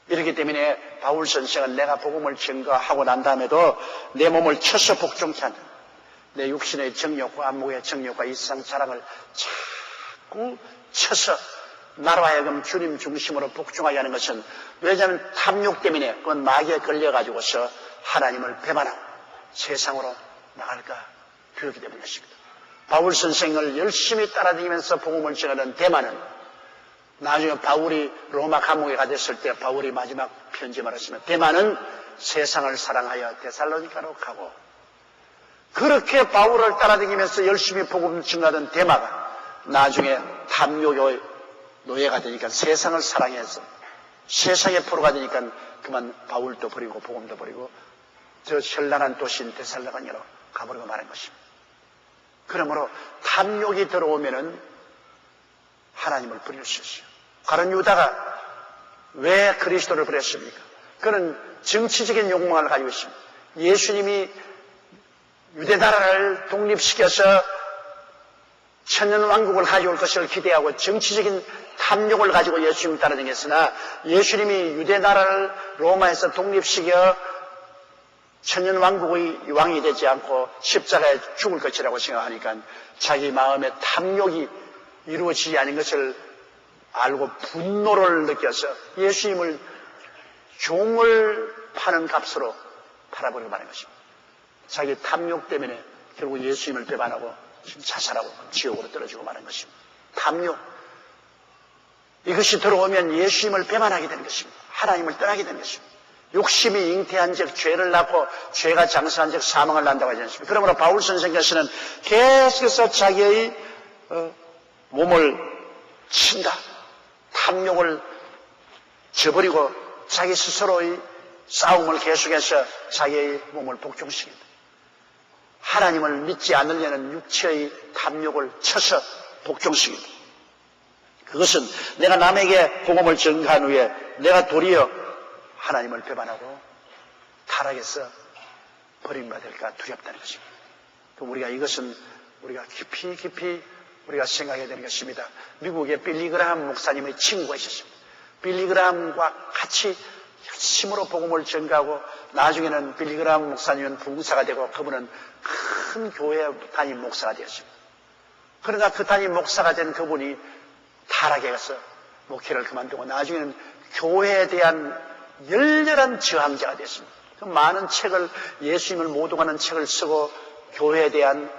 이렇기 때문에 바울 선생은 내가 복음을 증거하고 난 다음에도 내 몸을 쳐서 복종케 한다. 내 육신의 정욕과 안목의 정욕과 이상 자랑을 자꾸 쳐서 나로 하여금 주님 중심으로 복종하게 하는 것은 왜냐하면 탐욕 때문에 그건 마귀에 걸려가지고서 하나님을 배반하고 세상으로 나갈까 두렵기 때문인 것입니다. 바울 선생을 열심히 따라다니면서 복음을 전하던 데마는 나중에 바울이 로마 감옥에 가졌을 때 바울이 마지막 편지 말했으면 데마는 세상을 사랑하여 데살로니가로 가고 그렇게 바울을 따라다니면서 열심히 복음을 전하던 데마가 나중에 탐욕의 노예가 되니까 세상을 사랑해서 세상의 포로가 되니까 그만 바울도 버리고 복음도 버리고 저 현란한 도시인 데살로니가로 가버리고 마는 것입니다. 그러므로 탐욕이 들어오면은 하나님을 버릴 수 있어요. 가룟 유다가 왜 그리스도를 버렸습니까? 그는 정치적인 욕망을 가지고 있습니다. 예수님이 유대나라를 독립시켜서 천년왕국을 가져올 것을 기대하고 정치적인 탐욕을 가지고 예수님을 따라다녔으나 예수님이 유대나라를 로마에서 독립시켜 천년왕국의 왕이 되지 않고 십자가에 죽을 것이라고 생각하니까 자기 마음의 탐욕이 이루어지지 않은 것을 알고 분노를 느껴서 예수님을 종을 파는 값으로 팔아버리고 마는 것입니다. 자기 탐욕 때문에 결국 예수님을 배반하고 자살하고 지옥으로 떨어지고 마는 것입니다. 탐욕. 이것이 들어오면 예수님을 배반하게 되는 것입니다. 하나님을 떠나게 되는 것입니다. 욕심이 잉태한 즉 죄를 낳고 죄가 장수한 즉 사망을 낳는다고 하지 않습니까? 그러므로 바울 선생께서는 계속해서 자기의 몸을 친다. 탐욕을 저버리고 자기 스스로의 싸움을 계속해서 자기의 몸을 복종시킨다. 하나님을 믿지 않으려는 육체의 탐욕을 쳐서 복종시킨다. 그것은 내가 남에게 복음을 전가한 후에 내가 도리어 하나님을 배반하고 타락해서 버림받을까 두렵다는 것입니다. 우리가 이것은 우리가 깊이 우리가 생각해야 되는 것입니다. 미국의 빌리 그라함 목사님의 친구가 있었습니다. 빌리그람과 같이 열심으로 복음을 전가하고 나중에는 빌리그람 목사님은 부흥사가 되고 그분은 큰 교회 담임 목사가 되었습니다. 그러나 그 담임 목사가 된 그분이 타락에 가서 목회를 그만두고 나중에는 교회에 대한 열렬한 저항자가 됐습니다. 그 많은 책을, 예수님을 모독하는 책을 쓰고 교회에 대한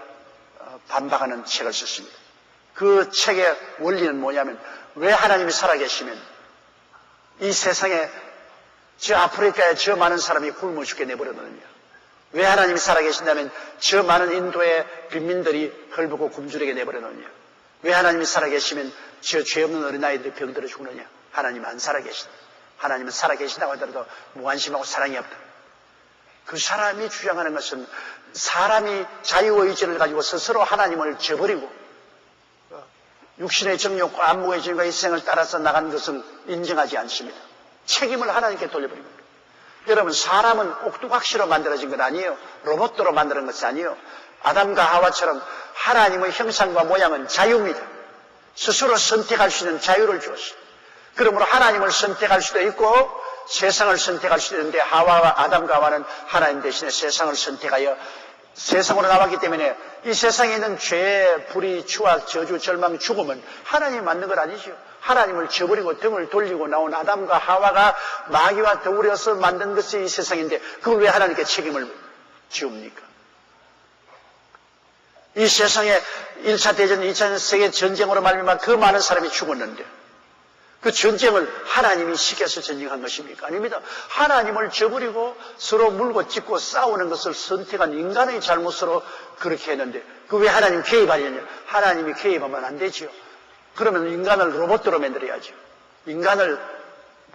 반박하는 책을 썼습니다. 그 책의 원리는 뭐냐면, 왜 하나님이 살아계시면 이 세상에 저 아프리카에 저 많은 사람이 굶어 죽게 내버려두느냐? 왜 하나님이 살아계신다면 저 많은 인도의 빈민들이 헐벗고 굶주리게 내버려두느냐? 왜 하나님이 살아계시면 저 죄 없는 어린아이들이 병들어 죽느냐? 하나님은 안 살아계신다. 하나님은 살아계신다고 하더라도 무관심하고 사랑이 없다. 그 사람이 주장하는 것은 사람이 자유의지를 가지고 스스로 하나님을 저버리고 육신의 정욕과 안목의 정욕과 이 생을 따라서 나간 것을 인정하지 않습니다. 책임을 하나님께 돌려버립니다. 여러분, 사람은 옥두각시로 만들어진 건 아니에요. 로봇으로 만드는 것이 아니에요. 아담과 하와처럼 하나님의 형상과 모양은 자유입니다. 스스로 선택할 수 있는 자유를 주었어요. 그러므로 하나님을 선택할 수도 있고 세상을 선택할 수도 있는데, 하와와 아담과 하와는 하나님 대신에 세상을 선택하여 세상으로 나왔기 때문에 이 세상에 있는 죄, 불의, 추악, 저주, 절망, 죽음은 하나님이 만든 건 아니죠. 하나님을 저버리고 등을 돌리고 나온 아담과 하와가 마귀와 더불어서 만든 것이 이 세상인데, 그걸 왜 하나님께 책임을 지웁니까? 이 세상에 1차 대전, 2차 세계 전쟁으로 말미암아 그 많은 사람이 죽었는데, 그 전쟁을 하나님이 시켜서 전쟁한 것입니까? 아닙니다. 하나님을 저버리고 서로 물고 찢고 싸우는 것을 선택한 인간의 잘못으로 그렇게 했는데, 그 왜 하나님 개입하려냐? 하나님이 개입하면 안 되지요. 그러면 인간을 로봇으로 만들어야죠. 인간을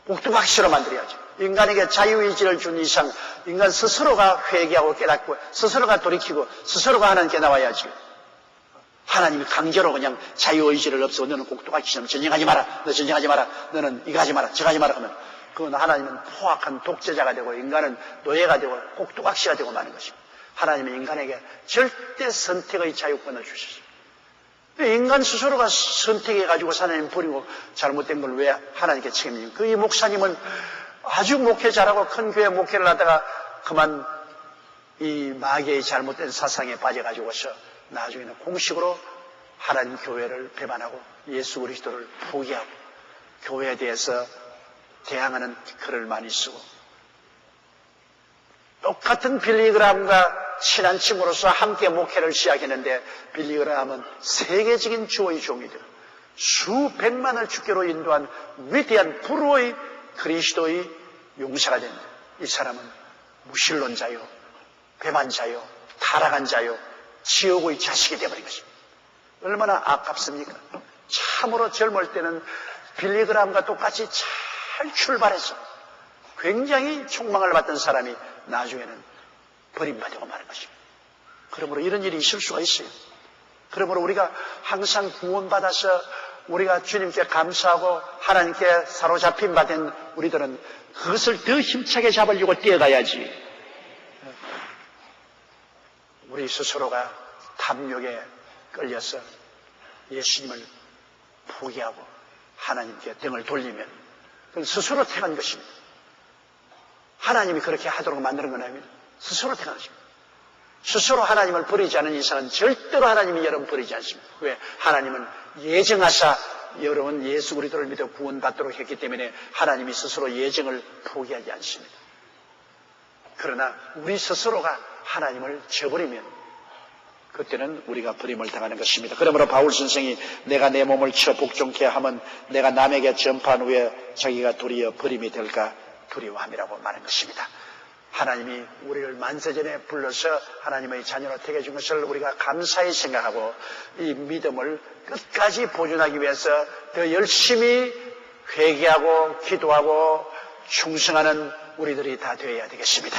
옥두각시로 만들어야죠. 인간에게 자유의지를 준 이상 인간 스스로가 회개하고 깨닫고 스스로가 돌이키고 스스로가 하나님께 나와야죠. 하나님이 강제로 그냥 자유의지를 없애고 너는 옥두각시처럼 전쟁하지 마라, 너 전쟁하지 마라, 너는 이거 하지 마라, 저거 하지 마라 하면 그건 하나님은 포악한 독재자가 되고 인간은 노예가 되고 옥두각시가 되고 마는 것입니다. 하나님은 인간에게 절대 선택의 자유권을 주셨습니다. 인간 스스로가 선택해가지고 하나님 버리고 잘못된 걸 왜 하나님께 책임집니까? 그 이 목사님은 아주 목회 잘하고 큰 교회 목회를 하다가 그만 이 마귀의 잘못된 사상에 빠져가지고서 나중에는 공식으로 하나님 교회를 배반하고 예수 그리스도를 포기하고 교회에 대해서 대항하는 글을 많이 쓰고, 똑같은 빌리그람과 친한 친구로서 함께 목회를 시작했는데, 빌리그람은 세계적인 주의 종이 되어 수백만을 주께로 인도한 위대한 불후의 그리스도의 용사가 된 이 사람은 무신론자요, 배반자요, 타락한 자요, 지옥의 자식이 되어버린 것입니다. 얼마나 아깝습니까? 참으로 젊을 때는 빌리그람과 똑같이 잘 출발해서 굉장히 촉망을 받던 사람이 나중에는 버림받고 마는 것입니다. 그러므로 이런 일이 있을 수가 있어요. 그러므로 우리가 항상 구원받아서 우리가 주님께 감사하고 하나님께 사로잡힌 바 된 우리들은 그것을 더 힘차게 잡으려고 뛰어가야지. 우리 스스로가 탐욕에 끌려서 예수님을 포기하고 하나님께 등을 돌리면 그건 스스로 택한 것입니다. 하나님이 그렇게 하도록 만드는 건 아닙니다. 스스로 택한 것입니다. 스스로 하나님을 버리지 않은 이상은 절대로 하나님이 여러분 버리지 않습니다. 왜? 하나님은 예정하사 여러분 예수 그리스도를 믿어 구원받도록 했기 때문에 하나님이 스스로 예정을 포기하지 않습니다. 그러나 우리 스스로가 하나님을 저버리면 그때는 우리가 버림을 당하는 것입니다. 그러므로 바울 선생이 내가 내 몸을 쳐 복종케 하면 내가 남에게 전파한 후에 자기가 도리어 버림이 될까 두려워함이라고 말한 것입니다. 하나님이 우리를 만세전에 불러서 하나님의 자녀로 택해 준 것을 우리가 감사히 생각하고 이 믿음을 끝까지 보존하기 위해서 더 열심히 회개하고 기도하고 충성하는 우리들이 다 되어야 되겠습니다.